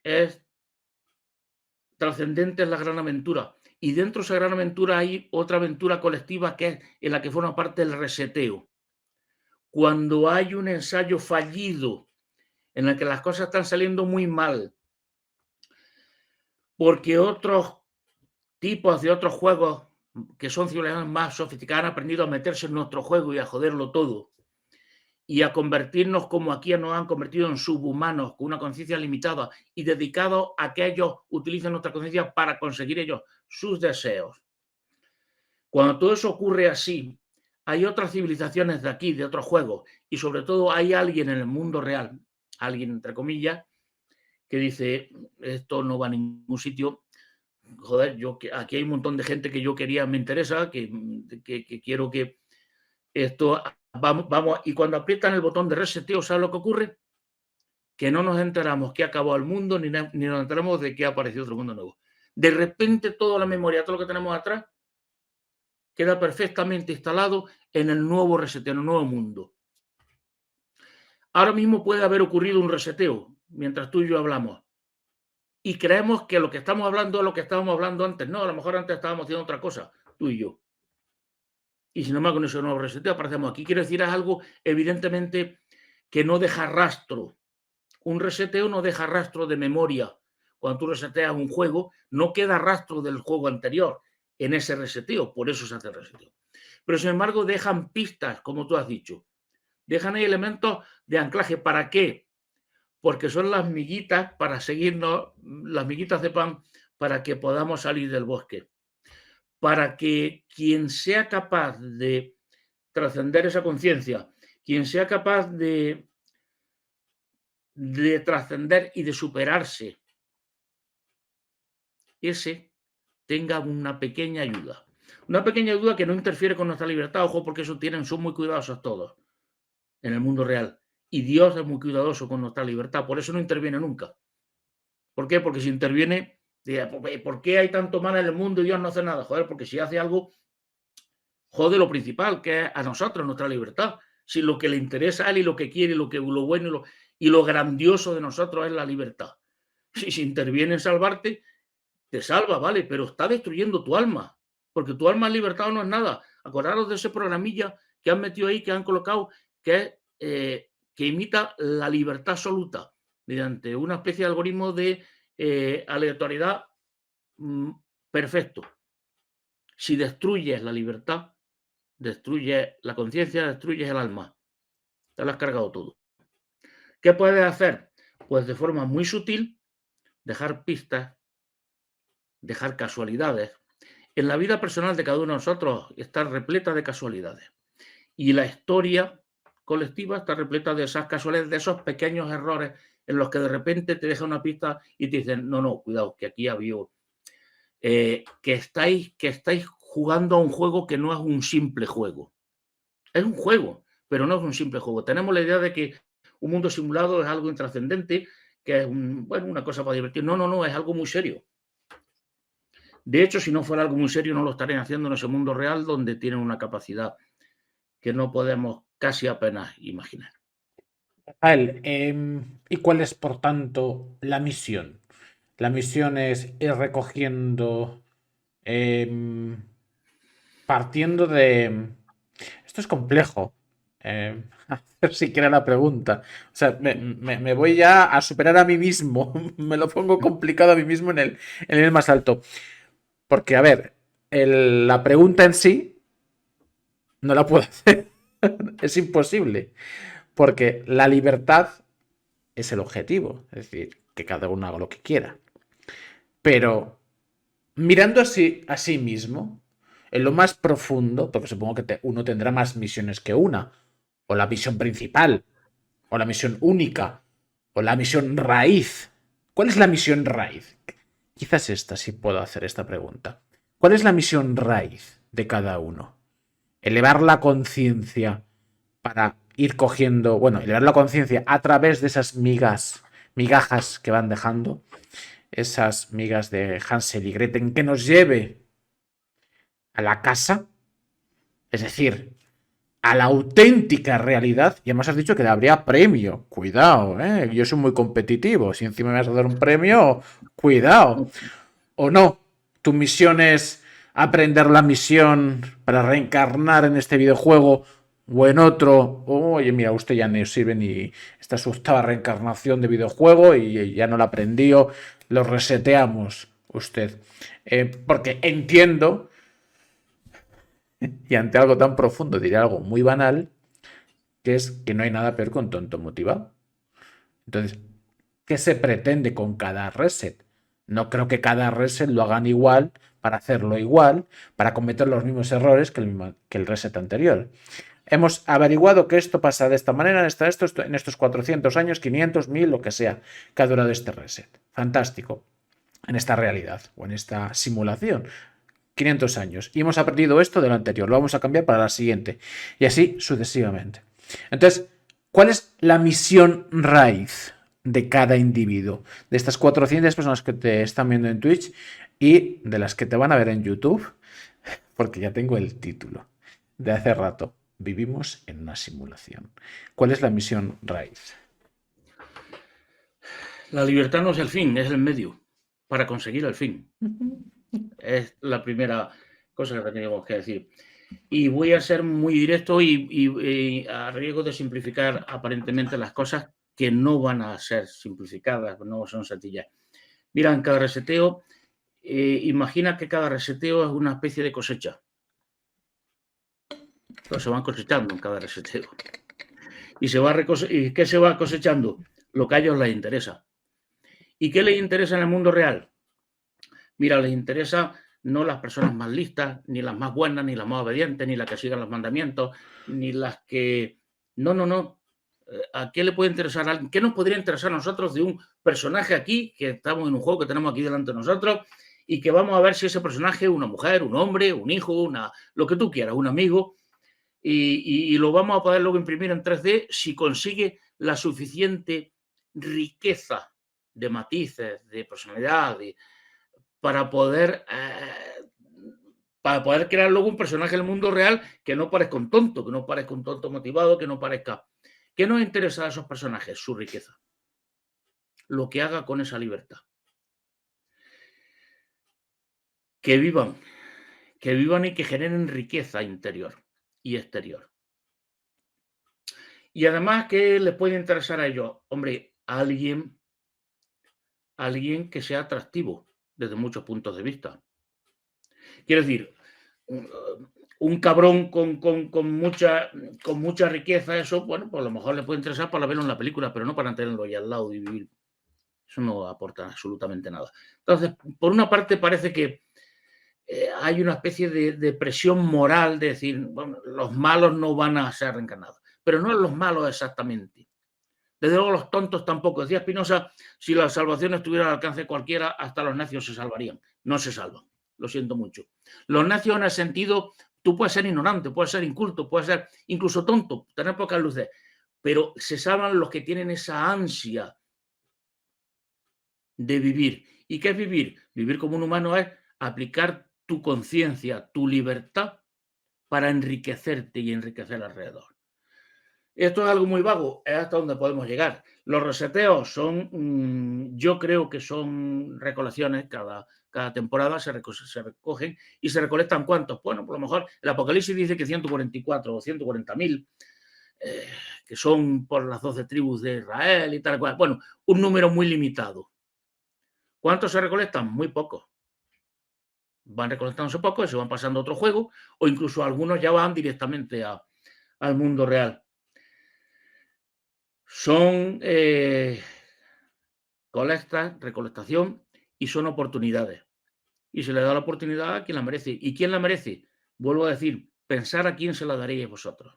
es trascendente, es la gran aventura. Y dentro de esa gran aventura hay otra aventura colectiva que es en la que forma parte el reseteo. Cuando hay un ensayo fallido en el que las cosas están saliendo muy mal, porque otros tipos de otros juegos que son civilizaciones más sofisticadas han aprendido a meterse en nuestro juego y a joderlo todo y a convertirnos como aquí nos han convertido en subhumanos con una conciencia limitada y dedicados a que ellos utilicen nuestra conciencia para conseguir ellos sus deseos. Cuando todo eso ocurre así, hay otras civilizaciones de aquí, de otros juegos, y sobre todo hay alguien en el mundo real, alguien entre comillas, que dice, esto no va a ningún sitio, joder, aquí hay un montón de gente que yo quería, me interesa, que quiero que esto, vamos, y cuando aprietan el botón de reseteo, ¿sabes lo que ocurre? Que no nos enteramos que ha acabado el mundo, ni nos enteramos de que ha aparecido otro mundo nuevo. De repente toda la memoria, todo lo que tenemos atrás, queda perfectamente instalado en el nuevo reseteo, en el nuevo mundo. Ahora mismo puede haber ocurrido un reseteo mientras tú y yo hablamos. Y creemos que lo que estamos hablando es lo que estábamos hablando antes. No, a lo mejor antes estábamos haciendo otra cosa, tú y yo. Y sin embargo, con ese nuevo reseteo aparecemos aquí. Quiero decir, es algo evidentemente que no deja rastro. Un reseteo no deja rastro de memoria. Cuando tú reseteas un juego, no queda rastro del juego anterior en ese reseteo. Por eso se hace el reseteo. Pero sin embargo, dejan pistas, como tú has dicho. Dejan ahí elementos de anclaje. ¿Para qué? Porque son las miguitas para seguirnos, las miguitas de pan para que podamos salir del bosque. Para que quien sea capaz de trascender esa conciencia, quien sea capaz de trascender y de superarse, ese tenga una pequeña ayuda. Una pequeña ayuda que no interfiere con nuestra libertad, ojo, porque eso son muy cuidadosos todos en el mundo real. Y Dios es muy cuidadoso con nuestra libertad, por eso no interviene nunca. ¿Por qué? Porque si interviene, ¿por qué hay tanto mal en el mundo y Dios no hace nada? Joder, porque si hace algo, jode lo principal, que es a nosotros, nuestra libertad. Si lo que le interesa a él y lo que quiere, lo bueno y lo grandioso de nosotros es la libertad. Si interviene en salvarte, te salva, vale, pero está destruyendo tu alma, porque tu alma en libertad no es nada. Acordaros de ese programilla que han metido ahí, que han colocado, que imita la libertad absoluta mediante una especie de algoritmo de aleatoriedad perfecto. Si destruyes la libertad, destruyes la conciencia, destruyes el alma. Te lo has cargado todo. ¿Qué puedes hacer? Pues de forma muy sutil, dejar pistas, dejar casualidades. En la vida personal de cada uno de nosotros está repleta de casualidades. Y la historia colectiva está repleta de esas casualidades, de esos pequeños errores en los que de repente te deja una pista y te dicen, no, cuidado, que aquí había que estáis jugando a un juego que no es un simple juego. Es un juego, pero no es un simple juego. Tenemos la idea de que un mundo simulado es algo intrascendente, que es una cosa para divertir. No, es algo muy serio. De hecho, si no fuera algo muy serio, no lo estarían haciendo en ese mundo real donde tienen una capacidad que no podemos casi apenas imaginar. Rafael, ¿y cuál es, por tanto, la misión? La misión es ir recogiendo, partiendo de... Esto es complejo. Hacer siquiera la pregunta. O sea, me voy ya a superar a mí mismo. Me lo pongo complicado a mí mismo en el más alto. Porque, a ver, la pregunta en sí no la puedo hacer. Es imposible. Porque la libertad es el objetivo. Es decir, que cada uno haga lo que quiera. Pero mirando así a sí mismo, en lo más profundo, porque supongo que uno tendrá más misiones que una, o la misión principal, o la misión única, o la misión raíz. ¿Cuál es la misión raíz? Quizás esta sí puedo hacer esta pregunta. ¿Cuál es la misión raíz de cada uno? Elevar la conciencia para ir cogiendo, elevar la conciencia a través de esas migajas que van dejando, esas migas de Hansel y Gretel, que nos lleve a la casa, es decir, a la auténtica realidad. Y además has dicho que habría premio. Cuidado, yo soy muy competitivo. Si encima me vas a dar un premio, cuidado. O no, tu misión es aprender la misión para reencarnar en este videojuego o en otro. Oye, mira, usted ya no sirve ni esta octava reencarnación de videojuego y ya no la aprendió. Lo reseteamos usted. Porque entiendo, y ante algo tan profundo diré algo muy banal, que es que no hay nada peor que un tonto motivado. Entonces, ¿qué se pretende con cada reset? No creo que cada reset lo hagan igual para hacerlo igual, para cometer los mismos errores que el reset anterior. Hemos averiguado que esto pasa de esta manera, en estos 400 años, 500, 1000, lo que sea, que ha durado este reset. Fantástico. En esta realidad o en esta simulación. 500 años. Y hemos aprendido esto de lo anterior. Lo vamos a cambiar para la siguiente. Y así sucesivamente. Entonces, ¿cuál es la misión raíz de cada individuo? De estas 400 personas que te están viendo en Twitch y de las que te van a ver en YouTube. Porque ya tengo el título de hace rato. Vivimos en una simulación. ¿Cuál es la misión raíz? La libertad no es el fin, es el medio para conseguir el fin. Es la primera cosa que tenemos que decir. Y voy a ser muy directo y a riesgo de simplificar aparentemente las cosas que no van a ser simplificadas, no son sencillas. Mira, en cada reseteo, imagina que cada reseteo es una especie de cosecha. Entonces se van cosechando en cada reseteo. ¿Y qué se va cosechando? Lo que a ellos les interesa. ¿Y qué les interesa en el mundo real? Mira, les interesa no las personas más listas, ni las más buenas, ni las más obedientes, ni las que sigan los mandamientos, ni las que... No. ¿A qué le puede interesar a alguien? ¿Qué nos podría interesar a nosotros de un personaje aquí, que estamos en un juego que tenemos aquí delante de nosotros, y que vamos a ver si ese personaje es una mujer, un hombre, un hijo, lo que tú quieras, un amigo, y lo vamos a poder luego imprimir en 3D si consigue la suficiente riqueza de matices, de personalidad, para poder crear luego un personaje en el mundo real que no parezca un tonto, motivado, que no parezca... ¿Qué nos interesa a esos personajes? Su riqueza. Lo que haga con esa libertad. Que vivan y que generen riqueza interior y exterior. Y además, ¿qué les puede interesar a ellos? Hombre, alguien que sea atractivo desde muchos puntos de vista. Quiero decir, un cabrón con mucha riqueza, eso, bueno, pues a lo mejor le puede interesar para verlo en la película, pero no para tenerlo ahí al lado y vivir. Eso no aporta absolutamente nada. Entonces, por una parte parece que hay una especie de presión moral de decir, bueno, los malos no van a ser reencarnados, pero no los malos exactamente. Desde luego los tontos tampoco. Decía Spinoza, si la salvación estuviera al alcance de cualquiera, hasta los necios se salvarían. No se salvan. Lo siento mucho. Los necios en el sentido, tú puedes ser ignorante, puedes ser inculto, puedes ser incluso tonto, tener pocas luces, pero se salvan los que tienen esa ansia de vivir. ¿Y qué es vivir? Vivir como un humano es aplicar tu conciencia, tu libertad para enriquecerte y enriquecer alrededor. Esto es algo muy vago, es hasta donde podemos llegar. Los reseteos son, yo creo que son recolecciones, cada temporada se recogen y se recolectan ¿cuántos? Bueno, por lo mejor el Apocalipsis dice que 144 o 140.000, que son por las 12 tribus de Israel y tal cual. Bueno, un número muy limitado. ¿Cuántos se recolectan? Muy pocos. Van recolectándose poco y se van pasando a otro juego, o incluso algunos ya van directamente al mundo real. Son recolectación y son oportunidades. Y se le da la oportunidad a quien la merece. ¿Y quién la merece? Vuelvo a decir, pensar a quién se la daríais vosotros.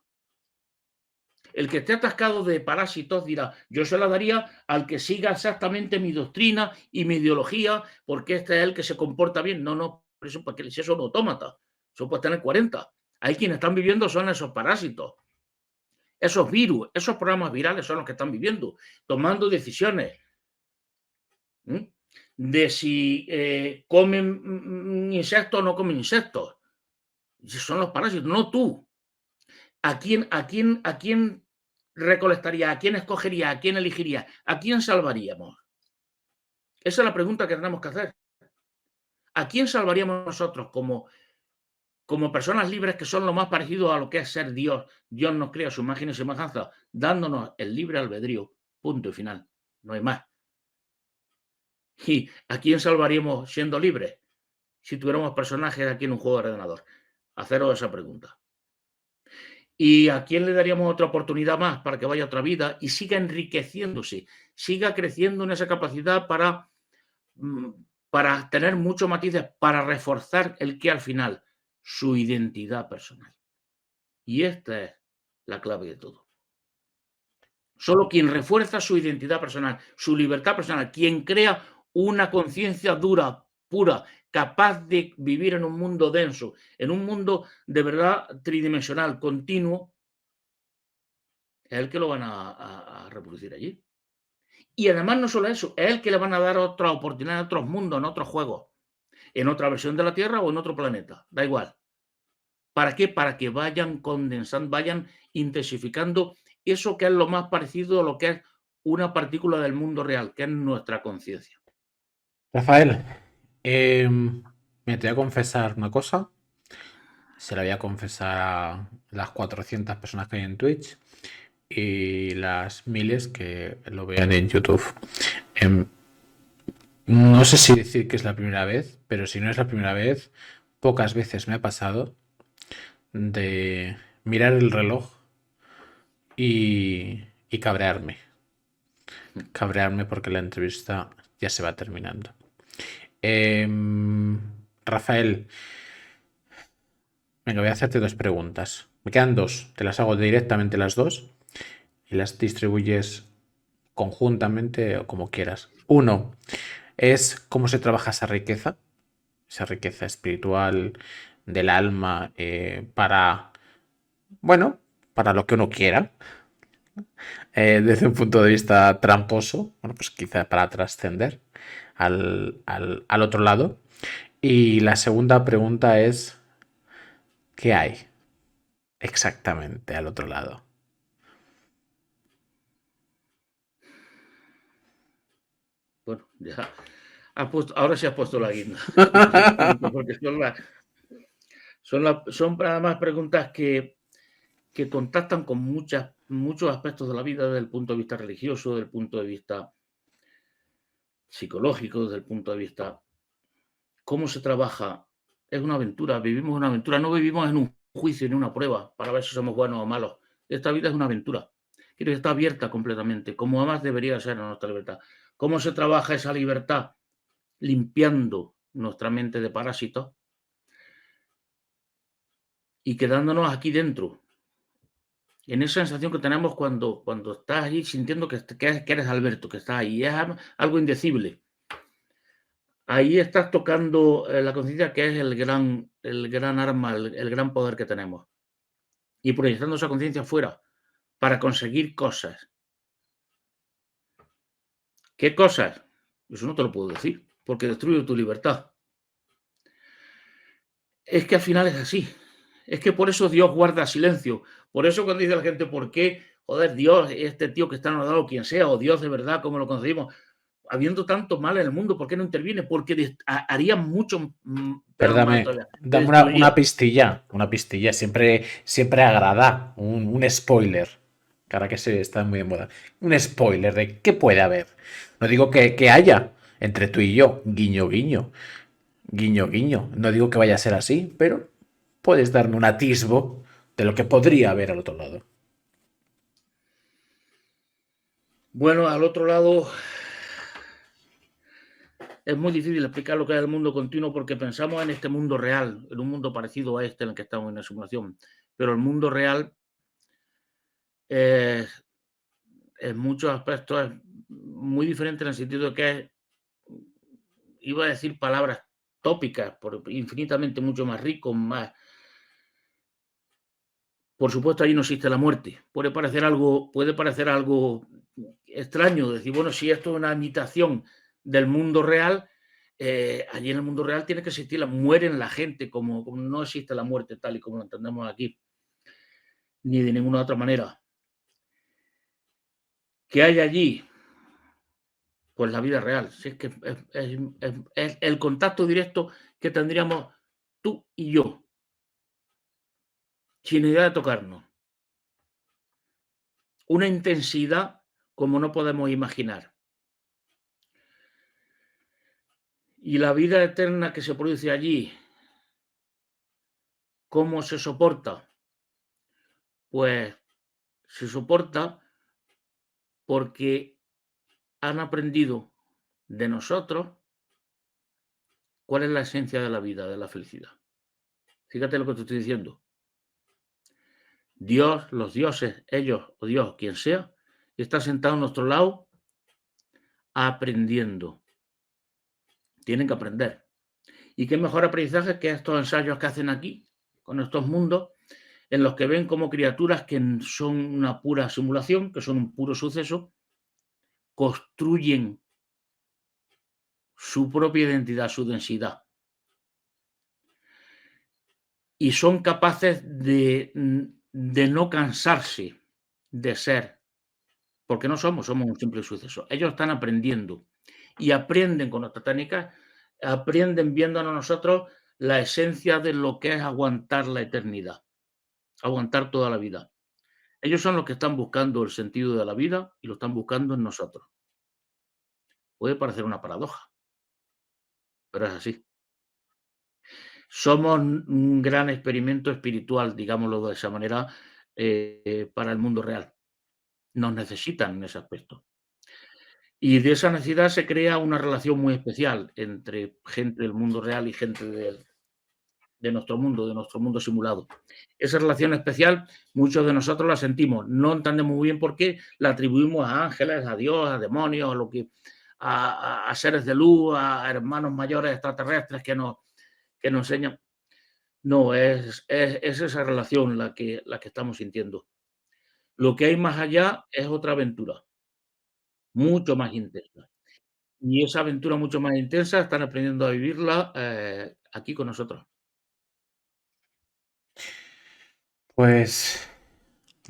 El que esté atascado de parásitos dirá, yo se la daría al que siga exactamente mi doctrina y mi ideología, porque este es el que se comporta bien. No, por eso, porque si eso es un autómata, eso puede tener 40. Ahí quienes están viviendo son esos parásitos. Esos virus, esos programas virales son los que están viviendo, tomando decisiones de si comen insectos o no comen insectos. Son los parásitos, no tú. ¿A quién recolectaría? ¿A quién escogería? ¿A quién elegiría? ¿A quién salvaríamos? Esa es la pregunta que tenemos que hacer. ¿A quién salvaríamos nosotros como personas libres que son lo más parecido a lo que es ser Dios? Dios nos crea su imagen y semejanza, dándonos el libre albedrío, punto y final. No hay más. ¿Y a quién salvaríamos siendo libres? Si tuviéramos personajes aquí en un juego de ordenador. Haceros esa pregunta. ¿Y a quién le daríamos otra oportunidad más para que vaya a otra vida y siga enriqueciéndose, siga creciendo en esa capacidad para tener muchos matices, para reforzar el que al final, su identidad personal? Y esta es la clave de todo. Solo quien refuerza su identidad personal, su libertad personal, quien crea una conciencia dura, pura, capaz de vivir en un mundo denso, en un mundo de verdad tridimensional, continuo, es el que lo van a reproducir allí. Y además no solo eso, es el que le van a dar otra oportunidad en otros mundos, en otros juegos, en otra versión de la Tierra o en otro planeta, da igual. ¿Para qué? Para que vayan condensando, vayan intensificando eso que es lo más parecido a lo que es una partícula del mundo real, que es nuestra conciencia. Rafael, me te voy a confesar una cosa. Se la voy a confesar a las 400 personas que hay en Twitch y las miles que lo vean en YouTube. Em, no sé si decir que es la primera vez, pero si no es la primera vez, pocas veces me ha pasado de mirar el reloj y cabrearme. Cabrearme porque la entrevista ya se va terminando. Rafael, venga, voy a hacerte dos preguntas. Me quedan dos, te las hago directamente las dos y las distribuyes conjuntamente o como quieras. Uno es cómo se trabaja esa riqueza espiritual del alma para, bueno, para lo que uno quiera, desde un punto de vista tramposo, bueno, pues quizá para trascender al otro lado. Y la segunda pregunta es, ¿qué hay exactamente al otro lado? Bueno, ya ahora se ha puesto la guinda, porque son además preguntas que contactan con muchos aspectos de la vida desde el punto de vista religioso, desde el punto de vista psicológico, desde el punto de vista cómo se trabaja. Es una aventura, vivimos una aventura, no vivimos en un juicio ni una prueba para ver si somos buenos o malos. Esta vida es una aventura. Quiero decir, está abierta completamente, como además debería ser nuestra libertad. ¿Cómo se trabaja esa libertad? Limpiando nuestra mente de parásitos y quedándonos aquí dentro, en esa sensación que tenemos cuando estás allí sintiendo que eres Alberto, que estás ahí. Es algo indecible. Ahí estás tocando la conciencia, que es el gran arma, el gran poder que tenemos. Y proyectando esa conciencia fuera para conseguir cosas. ¿Qué cosas? Eso no te lo puedo decir, porque destruye tu libertad. Es que al final es así. Es que por eso Dios guarda silencio. Por eso cuando dice la gente, ¿por qué? Joder, Dios, este tío que está enodado, quien sea, o Dios de verdad, como lo concebimos, habiendo tanto mal en el mundo, ¿por qué no interviene? Porque haría mucho peor mal Perdame, todavía. Te dame destruiría. una pistilla, siempre, siempre agrada, un spoiler, que ahora que se está muy de moda, un spoiler de qué puede haber. No digo que haya entre tú y yo, guiño, guiño, guiño, guiño. No digo que vaya a ser así, pero puedes darme un atisbo de lo que podría haber al otro lado. Bueno, al otro lado, es muy difícil explicar lo que es el mundo continuo porque pensamos en este mundo real, en un mundo parecido a este en el que estamos en la simulación. Pero el mundo real es, en muchos aspectos es muy diferente en el sentido de que es, iba a decir palabras tópicas, infinitamente mucho más rico, más. Por supuesto, ahí no existe la muerte. Puede parecer algo extraño, decir, bueno, si esto es una imitación del mundo real, allí en el mundo real tiene que existir, mueren la gente, como no existe la muerte tal y como lo entendemos aquí, ni de ninguna otra manera. ¿Qué hay allí? Pues la vida real. Si es que es el contacto directo que tendríamos tú y yo, sin idea de tocarnos. Una intensidad como no podemos imaginar. Y la vida eterna que se produce allí, ¿cómo se soporta? Pues se soporta porque han aprendido de nosotros cuál es la esencia de la vida, de la felicidad. Fíjate lo que te estoy diciendo. Dios, los dioses, ellos o Dios, quien sea, está sentado a nuestro lado aprendiendo. Tienen que aprender. ¿Y qué mejor aprendizaje que estos ensayos que hacen aquí, con estos mundos, en los que ven como criaturas que son una pura simulación, que son un puro suceso, construyen su propia identidad, su densidad. y son capaces de no cansarse de ser, porque no somos un simple suceso. Ellos están aprendiendo y aprenden con nuestra técnica, aprenden viéndonos a nosotros la esencia de lo que es aguantar la eternidad, aguantar toda la vida. Ellos son los que están buscando el sentido de la vida y lo están buscando en nosotros. Puede parecer una paradoja, pero es así. Somos un gran experimento espiritual, digámoslo de esa manera, para el mundo real. Nos necesitan en ese aspecto. Y de esa necesidad se crea una relación muy especial entre gente del mundo real y gente de nuestro mundo simulado. Esa relación especial, muchos de nosotros la sentimos, no entendemos muy bien por qué, la atribuimos a ángeles, a Dios, a demonios, a lo que a seres de luz, a hermanos mayores extraterrestres que nos enseñan. No, es esa relación la que estamos sintiendo. Lo que hay más allá es otra aventura, mucho más intensa. Y esa aventura mucho más intensa están aprendiendo a vivirla, aquí con nosotros. Pues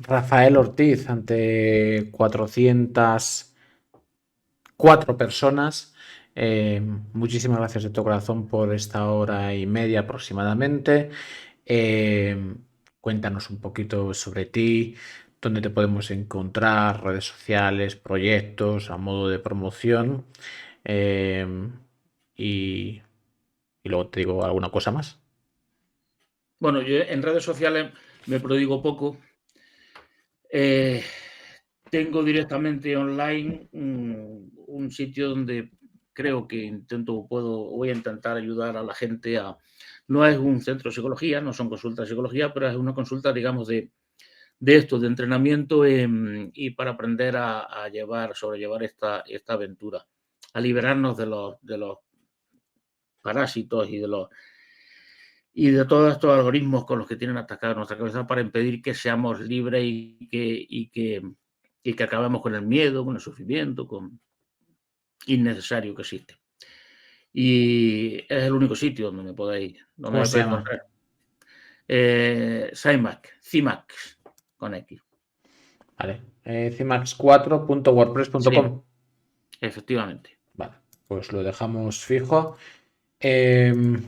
Rafael Ortiz, ante 404 personas. Muchísimas gracias de todo corazón por esta hora y media aproximadamente. Eh, Cuéntanos un poquito sobre ti, dónde te podemos encontrar, redes sociales, proyectos, a modo de promoción. Eh, y, y luego te digo alguna cosa más. Bueno, yo en redes sociales me prodigo poco. Eh, Tengo directamente online un sitio donde creo que voy a intentar ayudar a la gente a. No es un centro de psicología, no son consultas de psicología, pero es una consulta, digamos, de esto, de entrenamiento y para aprender a sobrellevar esta aventura, a liberarnos de los parásitos y de todos estos algoritmos con los que tienen atacada nuestra cabeza para impedir que seamos libres y que acabemos con el miedo, con el sufrimiento, con innecesario que existe. Y es el único sitio donde ¿Cómo me se podéis llama? encontrar. CIMAX, con X. Vale. Cimax4.wordpress.com. Sí, efectivamente. Vale, pues lo dejamos fijo. Em,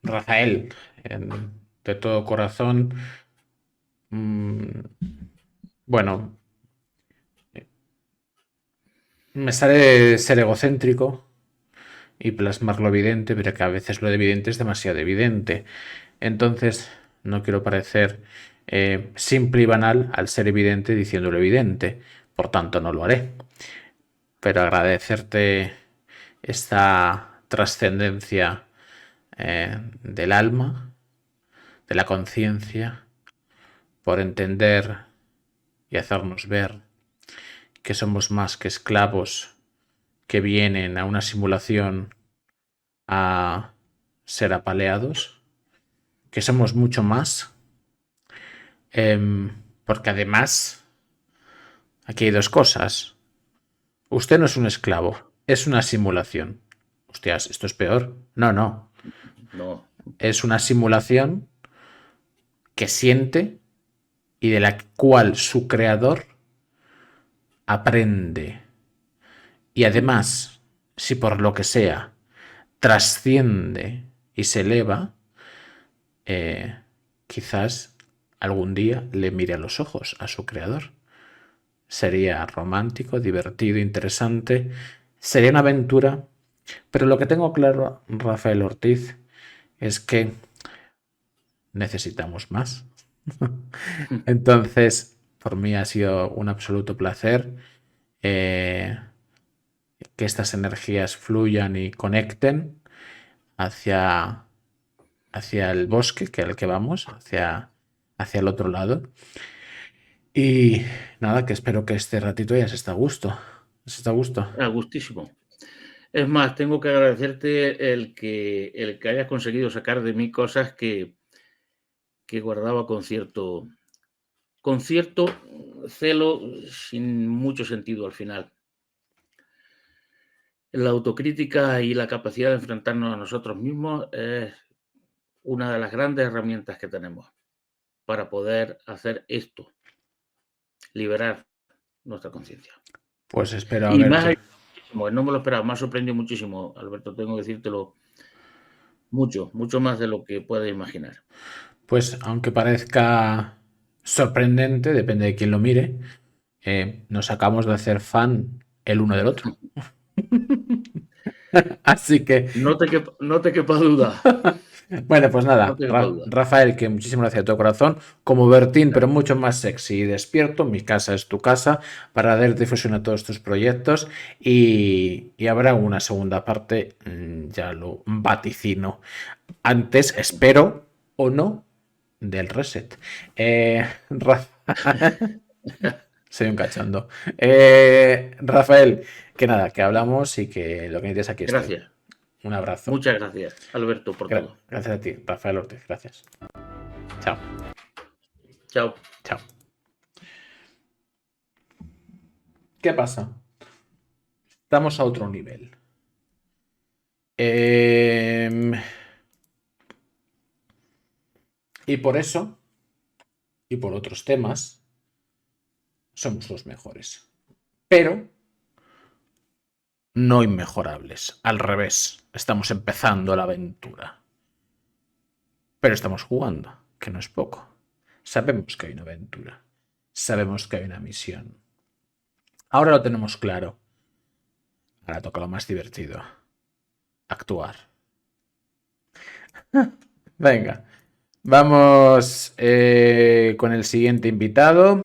Rafael, de todo corazón, bueno, me sale ser egocéntrico y plasmar lo evidente, pero que a veces lo evidente es demasiado evidente. Entonces, no quiero parecer simple y banal al ser evidente diciendo lo evidente. Por tanto, no lo haré. Pero agradecerte esta trascendencia del alma, de la conciencia, por entender y hacernos ver que somos más que esclavos que vienen a una simulación a ser apaleados, que somos mucho más, porque además aquí hay dos cosas. Usted no es un esclavo, es una simulación. Hostias, ¿esto es peor? No, no. No, Es una simulación que siente y de la cual su creador aprende. Y además, si por lo que sea trasciende y se eleva, quizás algún día le mire a los ojos a su creador. Sería romántico, divertido, interesante. Sería una aventura. Pero lo que tengo claro, Rafael Ortiz, es que necesitamos más. Entonces, por mí ha sido un absoluto placer eh, que estas energías fluyan y conecten hacia, hacia el bosque, que es el que vamos, hacia el otro lado. Y nada, que espero que este ratito ya se está a gusto. ¿Se está a gusto? a gustísimo. Es más, tengo que agradecerte el que hayas conseguido sacar de mí cosas que guardaba con cierto celo, sin mucho sentido al final. La autocrítica y la capacidad de enfrentarnos a nosotros mismos es una de las grandes herramientas que tenemos para poder hacer esto, liberar nuestra conciencia. Pues espero a Y ver más qué. allá, no me lo esperaba, me ha sorprendido muchísimo, Alberto, tengo que decírtelo mucho, mucho más de lo que puedes imaginar. Pues aunque parezca sorprendente, depende de quién lo mire, nos acabamos de hacer fan el uno del otro. Así que, No te quepa duda, bueno, pues no nada, te quepa duda. Rafael, que muchísimas gracias de todo corazón, como Bertín, pero mucho más sexy y despierto, mi casa es tu casa, para dar difusión a todos tus proyectos y habrá una segunda parte, ya lo vaticino. Antes, espero o no, del reset. Soy un cachondo. Rafael, que nada, que hablamos y que lo que necesites aquí estoy. Gracias, Un abrazo. muchas gracias, Alberto, por todo. Gracias a ti, Rafael Ortiz. Gracias. Chao. Chao. Chao. ¿Qué pasa? Estamos a otro nivel. Y por eso, y por otros temas, somos los mejores. Pero no inmejorables. Al revés, estamos empezando la aventura. Pero estamos jugando, que no es poco. Sabemos que hay una aventura. Sabemos que hay una misión. Ahora lo tenemos claro. Ahora toca lo más divertido. Actuar. Venga. Vamos con el siguiente invitado.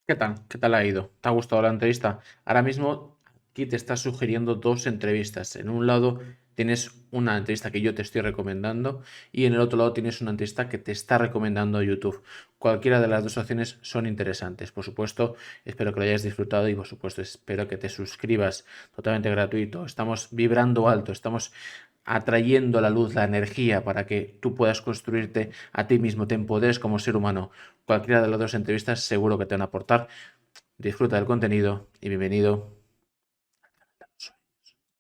¿Qué tal? ¿Qué tal ha ido? ¿Te ha gustado la entrevista? Ahora mismo aquí te está sugiriendo dos entrevistas. En un lado tienes una entrevista que yo te estoy recomendando y en el otro lado tienes una entrevista que te está recomendando YouTube. Cualquiera de las dos opciones son interesantes. Por supuesto, espero que lo hayas disfrutado y por supuesto espero que te suscribas, totalmente gratuito. Estamos vibrando alto, estamos atrayendo la luz, la energía para que tú puedas construirte a ti mismo, te empoderes como ser humano. Cualquiera de las dos entrevistas seguro que te van a aportar. Disfruta del contenido y bienvenido